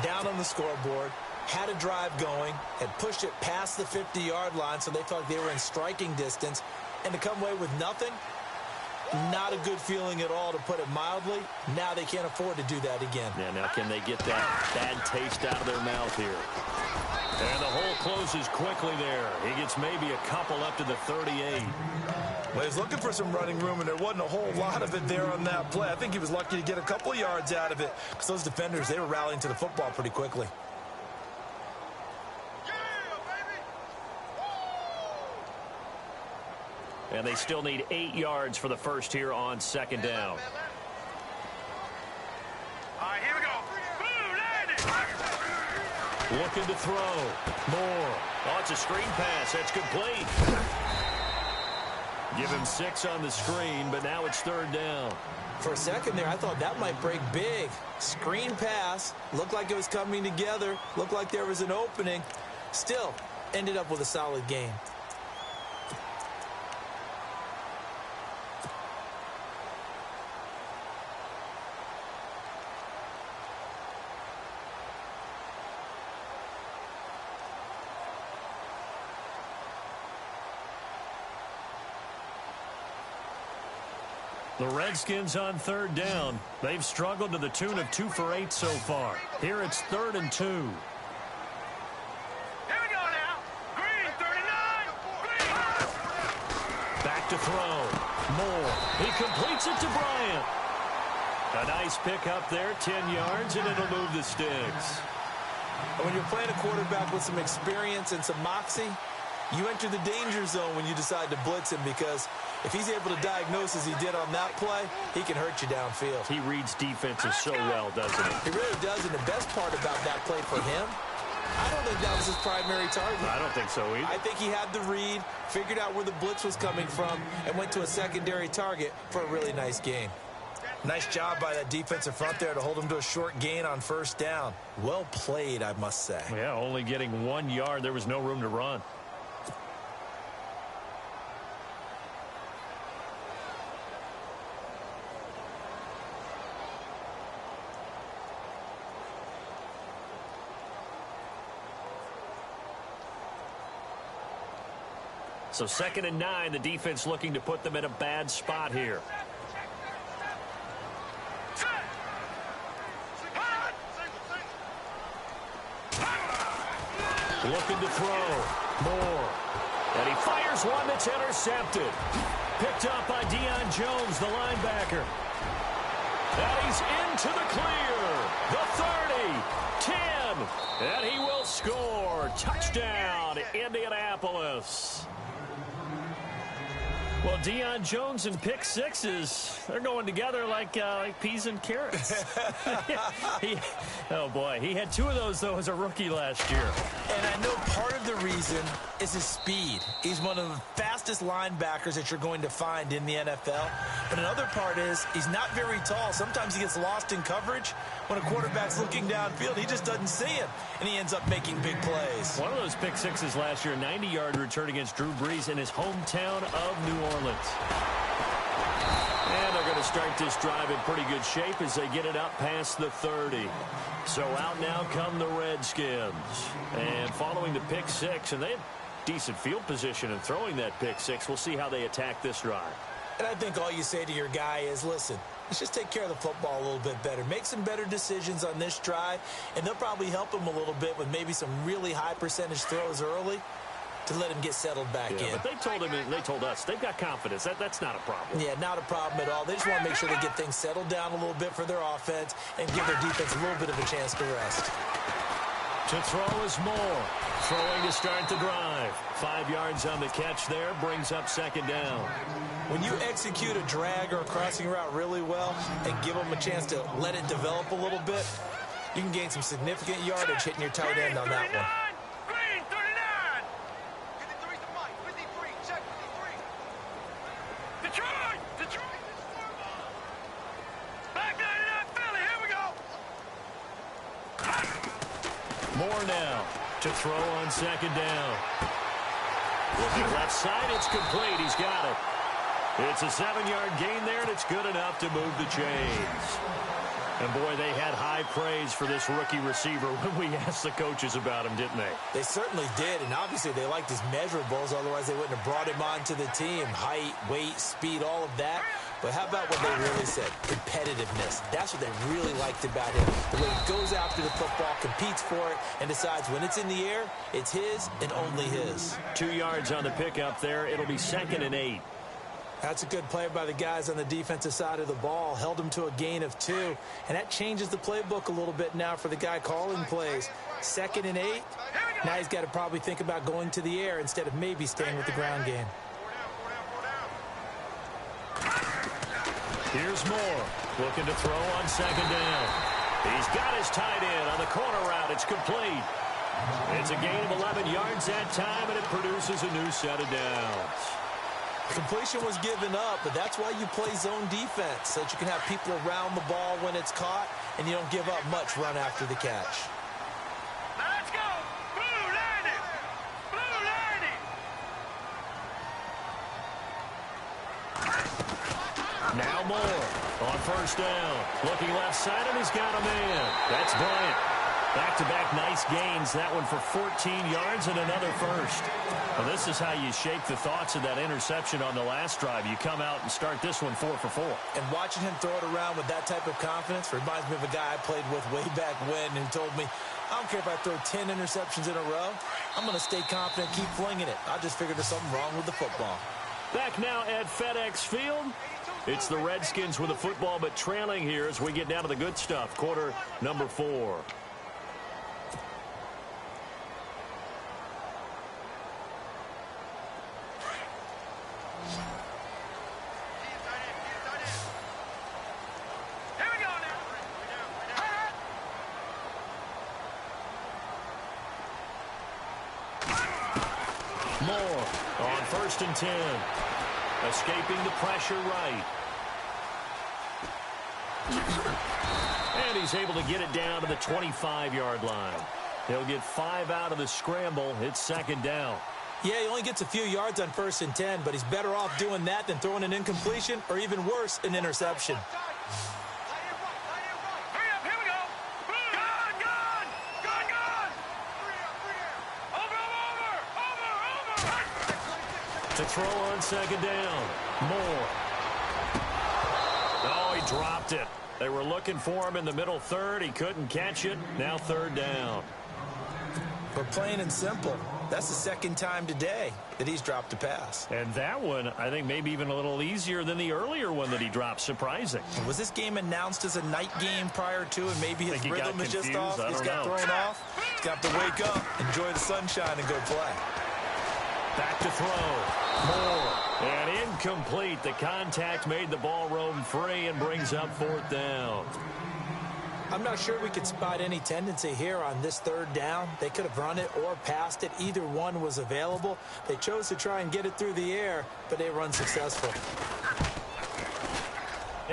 Down on the scoreboard, had a drive going, had pushed it past the 50-yard line, so they felt like they were in striking distance. And to come away with nothing, not a good feeling at all, to put it mildly. Now they can't afford to do that again. Yeah, now can they get that bad taste out of their mouth here? And the hole closes quickly there. He gets maybe a couple up to the 38. Well, he's looking for some running room, and there wasn't a whole lot of it there on that play. I think he was lucky to get a couple yards out of it, because those defenders, they were rallying to the football pretty quickly. And they still need 8 yards for the first here on 2nd down. All right, here we go. Boom, Looking to throw. Moore. Oh, it's a screen pass. That's complete. Give him 6 on the screen, but now it's 3rd down. For a second there, I thought that might break big. Screen pass. Looked like it was coming together. Looked like there was an opening. Still, ended up with a solid game. The Redskins on 3rd down. They've struggled to the tune of 2 for 8 so far. Here it's 3rd and 2. Here we go now. Green, 39. Green. Back to throw. Moore. He completes it to Bryant. A nice pick up there, 10 yards, and it'll move the sticks. When you're playing a quarterback with some experience and some moxie, you enter the danger zone when you decide to blitz him, because if he's able to diagnose as he did on that play, he can hurt you downfield. He reads defenses so well, doesn't he? He really does, and the best part about that play for him, I don't think that was his primary target. I don't think so either. I think he had the read, figured out where the blitz was coming from, and went to a secondary target for a really nice gain. Nice job by that defensive front there to hold him to a short gain on 1st down. Well played, I must say. Yeah, only getting 1 yard. There was no room to run. So 2nd and 9, the defense looking to put them in a bad spot here. Looking to throw. Moore. And he fires one that's intercepted. Picked up by Deion Jones, the linebacker. And he's into the clear. The 30, 10, and he will score. Touchdown, Indianapolis. Well, Deion Jones and pick sixes, they're going together like peas and carrots. Oh, boy. He had 2 of those, though, as a rookie last year. And I know part of the reason is his speed. He's one of the fastest linebackers that you're going to find in the NFL. But another part is he's not very tall. Sometimes he gets lost in coverage. When a quarterback's looking downfield, he just doesn't see him, and he ends up making big plays. One of those pick sixes last year, 90-yard return against Drew Brees in his hometown of New Orleans. And they're going to start this drive in pretty good shape as they get it up past the 30. So out now come the Redskins. And following the pick six, and they have decent field position in throwing that pick six. We'll see how they attack this drive. And I think all you say to your guy is, listen, let's just take care of the football a little bit better. Make some better decisions on this drive, and they'll probably help him a little bit with maybe some really high percentage throws early to let him get settled back in. But they told him, they told us, they've got confidence. That's not a problem. Yeah, not a problem at all. They just want to make sure they get things settled down a little bit for their offense and give their defense a little bit of a chance to rest. To throw is Moore. Throwing to start the drive. 5 yards on the catch there, brings up second down. When you execute a drag or a crossing route really well and give them a chance to let it develop a little bit, you can gain some significant yardage hitting your tight end on that one. Green 39. Detroit. Back 99 Philly. Here we go. Moore now to throw on second down. Looking left side, it's complete. He's got it. It's a 7-yard gain there, and it's good enough to move the chains. And, boy, they had high praise for this rookie receiver when we asked the coaches about him, didn't they? They certainly did, and obviously they liked his measurables. Otherwise, they wouldn't have brought him onto the team. Height, weight, speed, all of that. But how about what they really said? Competitiveness. That's what they really liked about him. The way he goes after the football, competes for it, and decides when it's in the air, it's his and only his. 2 yards on the pickup there. It'll be 2nd and 8. That's a good play by the guys on the defensive side of the ball. Held him to a gain of 2. And that changes the playbook a little bit now for the guy calling plays. 2nd and 8. Now he's got to probably think about going to the air instead of maybe staying with the ground game. Here's Moore, looking to throw on second down. He's got his tight end on the corner route. It's complete. It's a gain of 11 yards that time, and it produces a new set of downs. Completion was given up, but that's why you play zone defense, so that you can have people around the ball when it's caught, and you don't give up much run after the catch. Let's go. Blue 90. Blue 90. Now Moore on first down. Looking left side, and he's got a man. That's Bryant. Back-to-back nice gains. That one for 14 yards and another first. Well, this is how you shake the thoughts of that interception on the last drive. You come out and start this one 4 for 4. And watching him throw it around with that type of confidence reminds me of a guy I played with way back when who told me, I don't care if I throw 10 interceptions in a row. I'm going to stay confident, keep flinging it. I just figured there's something wrong with the football. Back now at FedEx Field. It's the Redskins with the football, but trailing here as we get down to the good stuff. Quarter number 4. Moore on 1st and 10. Escaping the pressure right. And he's able to get it down to the 25-yard line. He'll get 5 out of the scramble. It's 2nd down. Yeah, he only gets a few yards on 1st and 10, but he's better off doing that than throwing an incompletion or even worse, an interception. To throw on 2nd down. Moore. Oh, he dropped it. They were looking for him in the middle third. He couldn't catch it. Now 3rd down. But plain and simple, that's the 2nd time today that he's dropped a pass. And that one, I think, maybe even a little easier than the earlier one that he dropped. Surprising. Was this game announced as a night game prior to, and maybe his rhythm is just off? He's got thrown off. He's got to wake up, enjoy the sunshine, and go play. Back to throw. More. And incomplete. The contact made the ball roam free and brings up fourth down. I'm not sure we could spot any tendency here on this third down. They could have run it or passed it. Either one was available. They chose to try and get it through the air, but they were unsuccessful.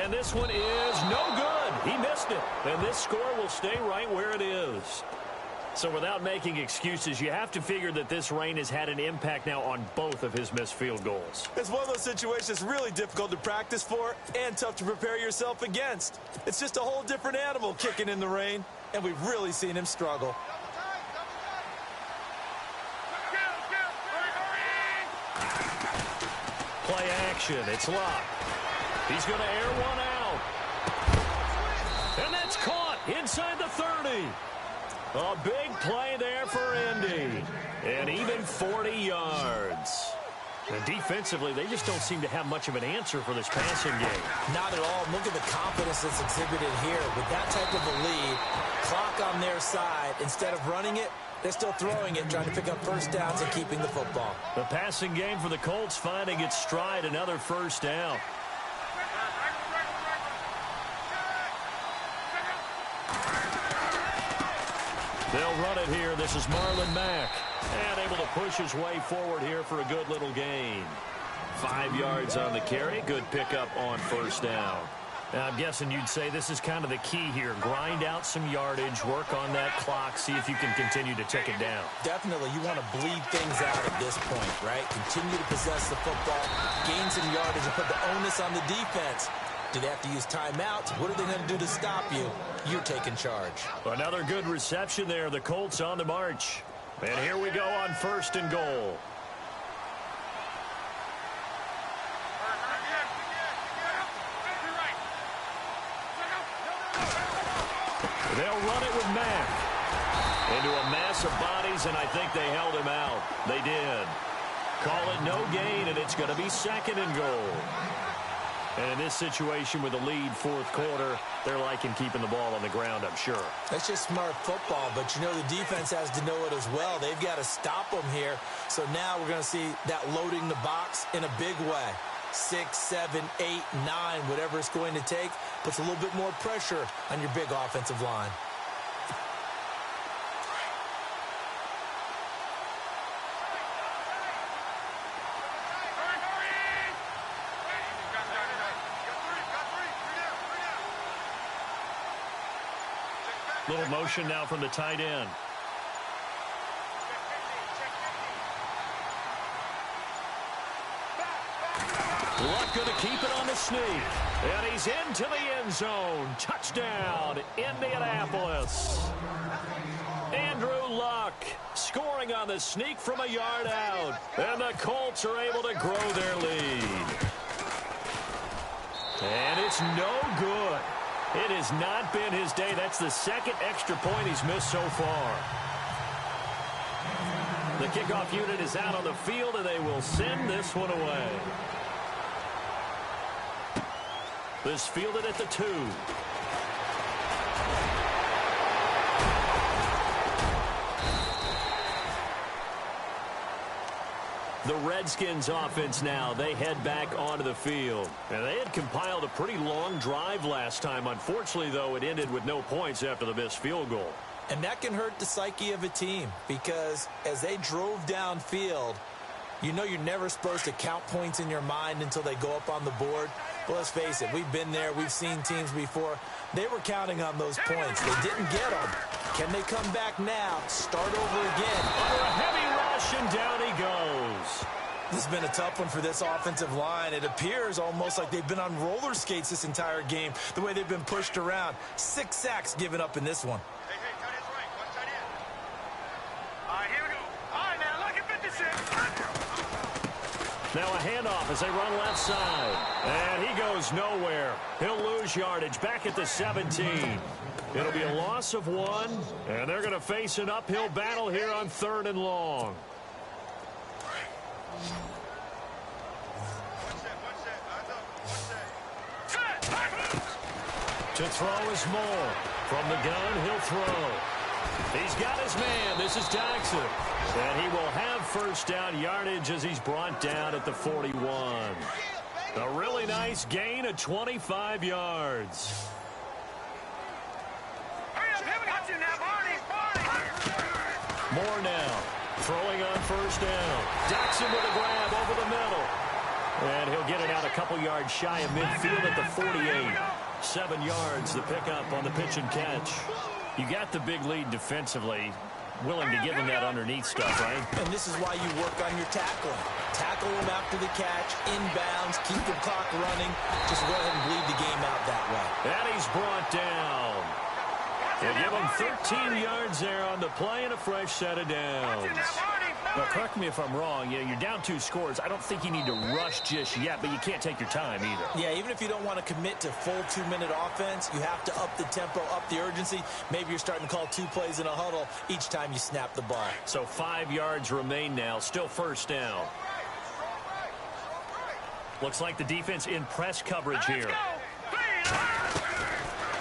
And this one is no good. He missed it. And this score will stay right where it is. So without making excuses, you have to figure that this rain has had an impact now on both of his missed field goals. It's one of those situations really difficult to practice for and tough to prepare yourself against. It's just a whole different animal kicking in the rain, and we've really seen him struggle. Play action. It's locked. He's going to air one out. And that's caught inside the 30. A big play there for Indy. And even 40 yards. And defensively, they just don't seem to have much of an answer for this passing game. Not at all. Look at the confidence that's exhibited here. With that type of a lead, clock on their side, instead of running it, they're still throwing it, trying to pick up first downs and keeping the football. The passing game for the Colts finding its stride, another first down. They'll run it here. This is Marlon Mack. And able to push his way forward here for a good little gain. 5 yards on the carry. Good pickup on first down. Now, I'm guessing you'd say this is kind of the key here. Grind out some yardage, work on that clock, see if you can continue to tick it down. Definitely. You want to bleed things out at this point, right? Continue to possess the football, gain some yardage, and put the onus on the defense. Do they have to use timeouts? What are they going to do to stop you? You're taking charge. Another good reception there. The Colts on the march. And here we go on first and goal. They'll run it with Mack. Into a mass of bodies, and I think they held him out. They did. Call it no gain, and it's going to be second and goal. And in this situation with the lead fourth quarter, they're liking keeping the ball on the ground, I'm sure. That's just smart football, but you know the defense has to know it as well. They've got to stop them here. So now we're going to see that loading the box in a big way. 6, 7, 8, 9, whatever it's going to take, puts a little bit more pressure on your big offensive line. Little motion now from the tight end. Luck going to keep it on the sneak. And he's into the end zone. Touchdown, Indianapolis. Andrew Luck scoring on the sneak from a yard out. And the Colts are able to grow their lead. And it's no good. It has not been his day. That's the second extra point he's missed so far. The kickoff unit is out on the field, and they will send this one away. This fielded at the 2. The Redskins offense now, they head back onto the field. And they had compiled a pretty long drive last time. Unfortunately, though, it ended with no points after the missed field goal. And that can hurt the psyche of a team because as they drove downfield, you know you're never supposed to count points in your mind until they go up on the board. Well, let's face it, we've been there. We've seen teams before. They were counting on those points. They didn't get them. Can they come back now, start over again? Under a heavy rush, and down he goes. This has been a tough one for this offensive line. It appears almost like they've been on roller skates this entire game, the way they've been pushed around. 6 sacks given up in this one. Hey, tight end's right. Watch tight end. All right, here we go. All right, now look at 56. Now a handoff as they run left side. And he goes nowhere. He'll lose yardage back at the 17. It'll be a loss of 1, and they're going to face an uphill battle here on 3rd and long. To throw is Moore. From the gun, he'll throw. He's got his man. This is Jackson. And he will have first down yardage as he's brought down at the 41. A really nice gain of 25 yards. Moore now throwing on first down. Jackson with a grab over the middle. And he'll get it out a couple yards shy of midfield at the 48. 7 yards the pickup on the pitch and catch. You got the big lead defensively. Willing to give him that underneath stuff, right? And this is why you work on your tackling. Tackle him after the catch, inbounds, keep the clock running. Just go ahead and bleed the game out that way. And he's brought down. They give him 13 yards there on the play and a fresh set of downs. Now, correct me if I'm wrong. You're down 2 scores. I don't think you need to rush just yet, but you can't take your time either. Yeah, even if you don't want to commit to full 2-minute offense, you have to up the tempo, up the urgency. Maybe you're starting to call 2 plays in a huddle each time you snap the ball. So 5 yards remain now. Still first down. Looks like the defense in press coverage here.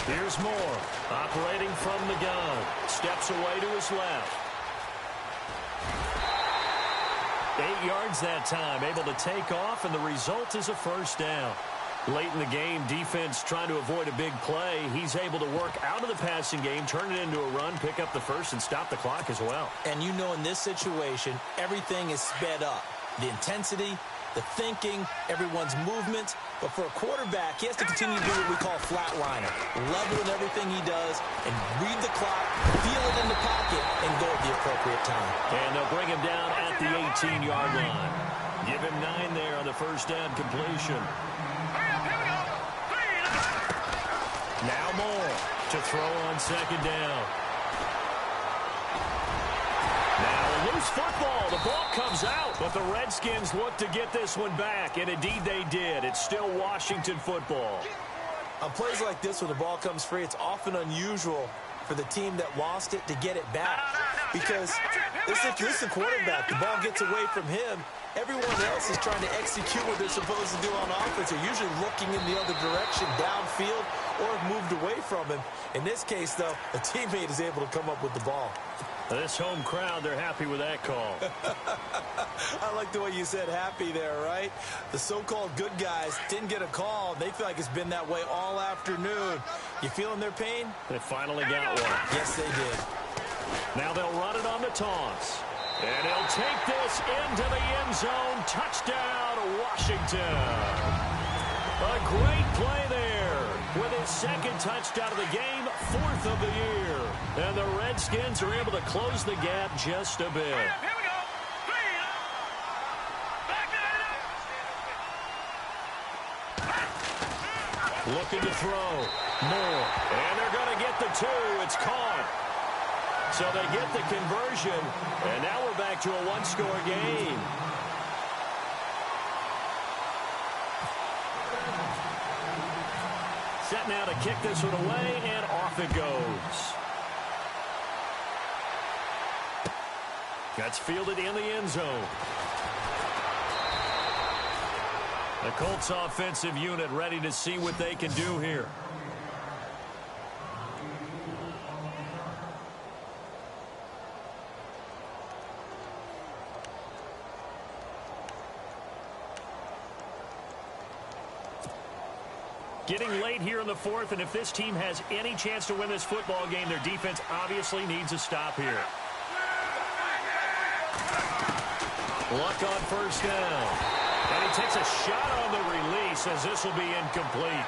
Here's Moore, operating from the gun. Steps away to his left. 8 yards that time, able to take off, and the result is a first down. Late in the game, defense trying to avoid a big play. He's able to work out of the passing game, turn it into a run, pick up the first, and stop the clock as well. And you know in this situation, everything is sped up. The intensity, the thinking, everyone's movement. But for a quarterback, he has to continue to do what we call flatliner. Level in everything he does and read the clock, feel it in the pocket, and go at the appropriate time. And they'll bring him down at the 18-yard line. Give him 9 there on the first down completion. Now Moore to throw on second down. Now, loose football. The ball comes out, but the Redskins look to get this one back, and indeed they did. It's still Washington football. On plays like this, when the ball comes free, it's often unusual for the team that lost it to get it back. Because this is the quarterback. The ball gets away from him. Everyone else is trying to execute what they're supposed to do on offense. They're usually looking in the other direction, downfield, or have moved away from him. In this case, though, a teammate is able to come up with the ball. This home crowd, they're happy with that call. I like the way you said happy there, right? The so-called good guys didn't get a call. They feel like it's been that way all afternoon. You feeling their pain? They finally got one. Yes, they did. Now they'll run it on the toss. And he'll take this into the end zone. Touchdown, Washington. A great play there with his second touchdown of the game, 4th of the year. And the Redskins are able to close the gap just a bit. Looking to throw. Moore. And they're going to get the 2. It's caught. So they get the conversion. And now we're back to a 1-score game. Set now to kick this one away, and off it goes. That's fielded in the end zone. The Colts offensive unit ready to see what they can do here. Getting late here in the 4th, and if this team has any chance to win this football game, their defense obviously needs a stop here. Luck on first down. And he takes a shot on the release as this will be incomplete.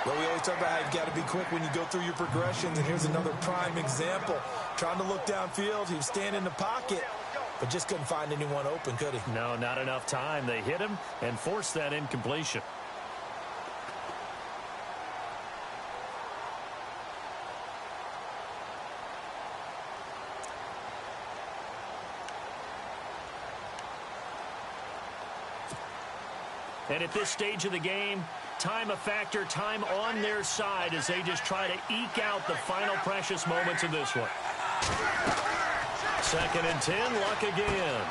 Well, we always talk about how you've got to be quick when you go through your progressions, and here's another prime example. Trying to look downfield, he was standing in the pocket, but just couldn't find anyone open, could he? No, not enough time. They hit him and forced that incompletion. And at this stage of the game, time a factor, time on their side as they just try to eke out the final precious moments of this one. 2nd and 10, Luck again.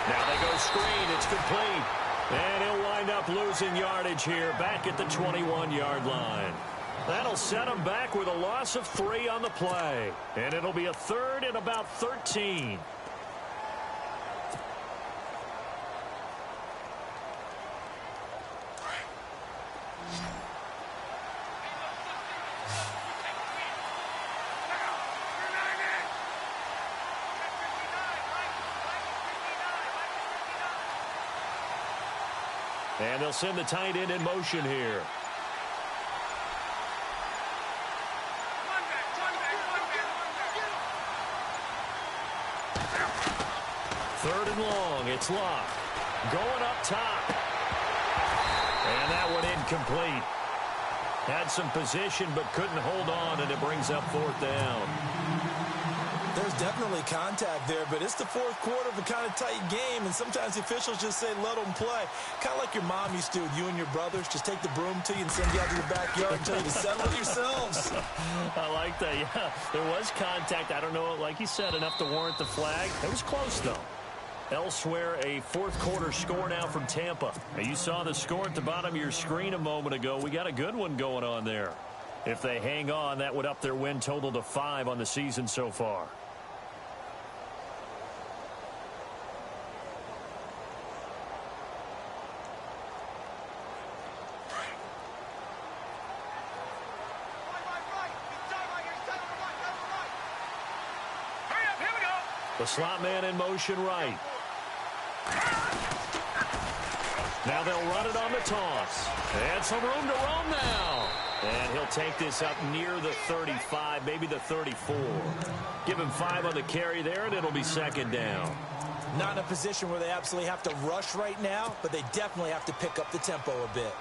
Now they go screen, it's complete. And he'll wind up losing yardage here back at the 21-yard line. That'll set them back with a loss of 3 on the play. And it'll be a third and about 13. And they'll send the tight end in motion here. Third and long. It's locked. Going up top. And that one incomplete. Had some position but couldn't hold on, and it brings up 4th down. There's definitely contact there, but it's the 4th quarter of a kind of tight game, and sometimes the officials just say, let them play. Kind of like your mom used to with you and your brothers. Just take the broom to you and send you out to the backyard and tell you to settle it yourselves. I like that, yeah. There was contact. I don't know, like you said, enough to warrant the flag. It was close, though. Elsewhere, a 4th quarter score now from Tampa. Now, you saw the score at the bottom of your screen a moment ago. We got a good one going on there. If they hang on, that would up their win total to 5 on the season so far. The slot man in motion right. Now they'll run it on the toss. And some room to roam now. And he'll take this up near the 35, maybe the 34. Give him 5 on the carry there, and it'll be 2nd down. Not in a position where they absolutely have to rush right now, but they definitely have to pick up the tempo a bit.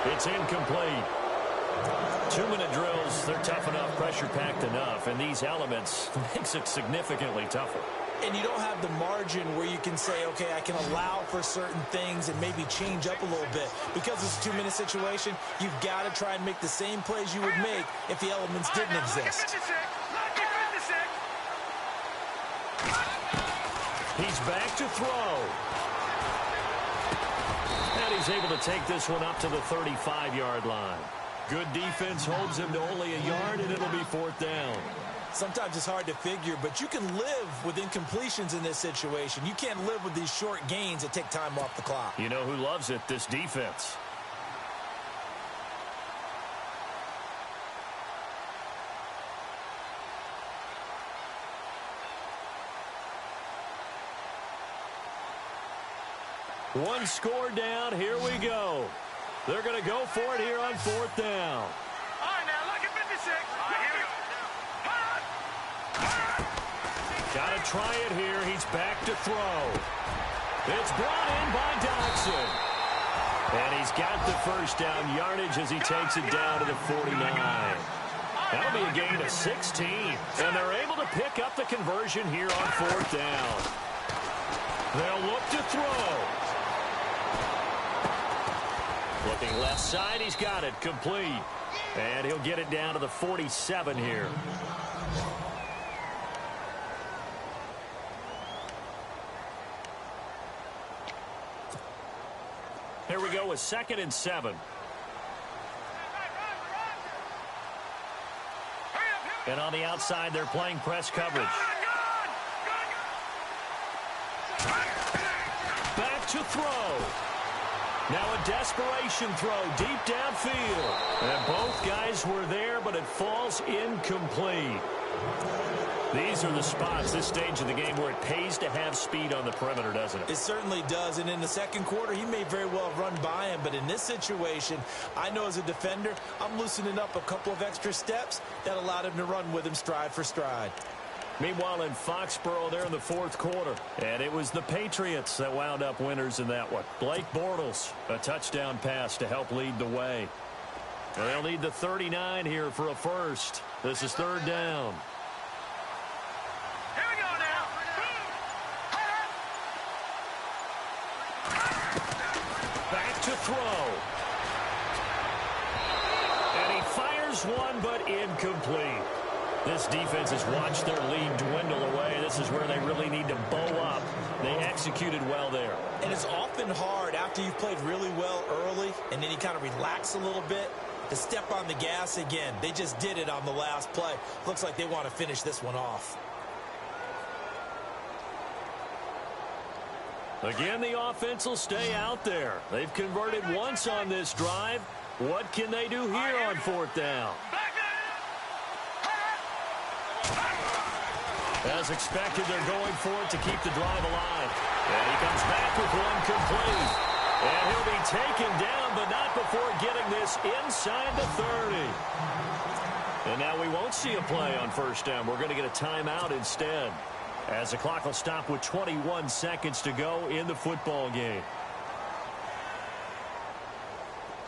It's incomplete. 2-minute drills, they're tough enough, pressure-packed enough, and these elements makes it significantly tougher. And you don't have the margin where you can say, okay, I can allow for certain things and maybe change up a little bit. Because it's a 2-minute situation, you've got to try and make the same plays you would make if the elements didn't exist. He's back to throw. And he's able to take this one up to the 35-yard line. Good defense holds him to only a yard, and it'll be 4th down. Sometimes it's hard to figure, but you can live with incompletions in this situation. You can't live with these short gains that take time off the clock. You know who loves it? This defense. One score down. Here we go. They're going to go for it here on 4th down. All right, now look at 56. All right, here we go. Got to try it here. He's back to throw. It's brought in by Dodson. And he's got the first down yardage as he takes it down to the 49. That'll be a gain of 16. And they're able to pick up the conversion here on 4th down. They'll look to throw. Looking left side, he's got it, complete. And he'll get it down to the 47 here. Here we go with 2nd and 7. And on the outside, they're playing press coverage. Back to throw. Now a desperation throw deep downfield. And both guys were there, but it falls incomplete. These are the spots, this stage of the game, where it pays to have speed on the perimeter, doesn't it? It certainly does. And in the 2nd quarter, he may very well have run by him. But in this situation, I know as a defender, I'm loosening up a couple of extra steps that allowed him to run with him stride for stride. Meanwhile, in Foxborough, they're in the 4th quarter. And it was the Patriots that wound up winners in that one. Blake Bortles, a touchdown pass to help lead the way. They'll need the 39 here for a first. This is 3rd down. Here we go now. to throw. And he fires one, but incomplete. This defense has watched their lead dwindle away. This is where they really need to bow up. They executed well there. And it's often hard after you've played really well early and then you kind of relax a little bit to step on the gas again. They just did it on the last play. Looks like they want to finish this one off. Again, the offense will stay out there. They've converted once on this drive. What can they do here on fourth down? As expected, they're going for it to keep the drive alive. And he comes back with one complete. And he'll be taken down, but not before getting this inside the 30. And now we won't see a play on first down. We're going to get a timeout instead, as the clock will stop with 21 seconds to go in the football game.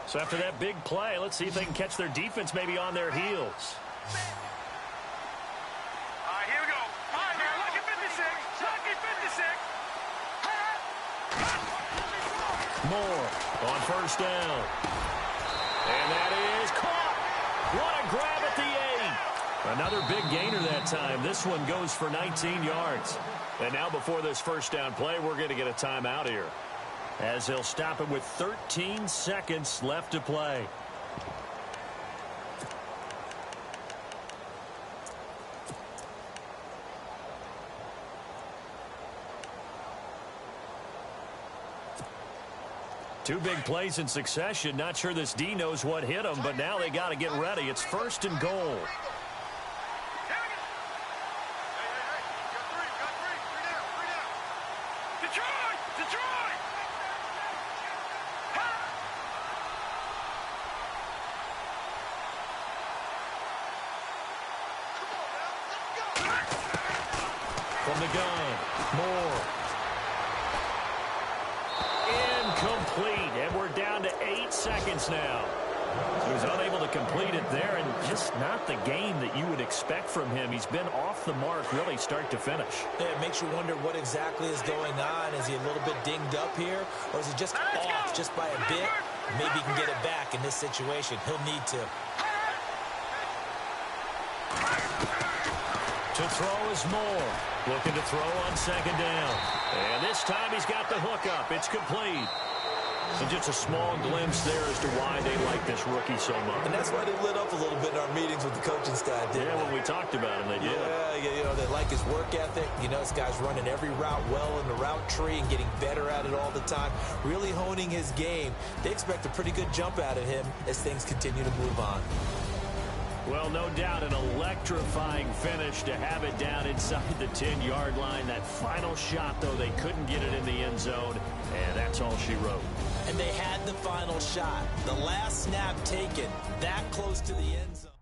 So after that big play, let's see if they can catch their defense maybe on their heels. Here we go. All right, now, lucky 56. Lucky 56. Moore on first down. And that is caught. What a grab at the 8. Another big gainer that time. This one goes for 19 yards. And now before this first down play, we're going to get a timeout here, as they'll stop it with 13 seconds left to play. Two big plays in succession. Not sure this D knows what hit him, but now they got to get ready. It's first and goal. From the gun, Moore. Incomplete, and we're down to 8 seconds now. He was unable to complete it there, and just not the game that you would expect from him. He's been off the mark really start to finish. Yeah, it makes you wonder what exactly is going on. Is he a little bit dinged up here, or is he just off just by a bit? Maybe he can get it back in this situation. He'll need to. To throw is Moore. Looking to throw on second down. And this time he's got the hook up. It's complete. And just a small glimpse there as to why they like this rookie so much. And that's why they lit up a little bit in our meetings with the coaching staff, didn't they? When we talked about him, they did. Yeah, you know, they like his work ethic. You know, this guy's running every route well in the route tree and getting better at it all the time, really honing his game. They expect a pretty good jump out of him as things continue to move on. Well, no doubt an electrifying finish to have it down inside the 10-yard line. That final shot, though, they couldn't get it in the end zone, and that's all she wrote. And they had the final shot. The last snap taken that close to the end zone.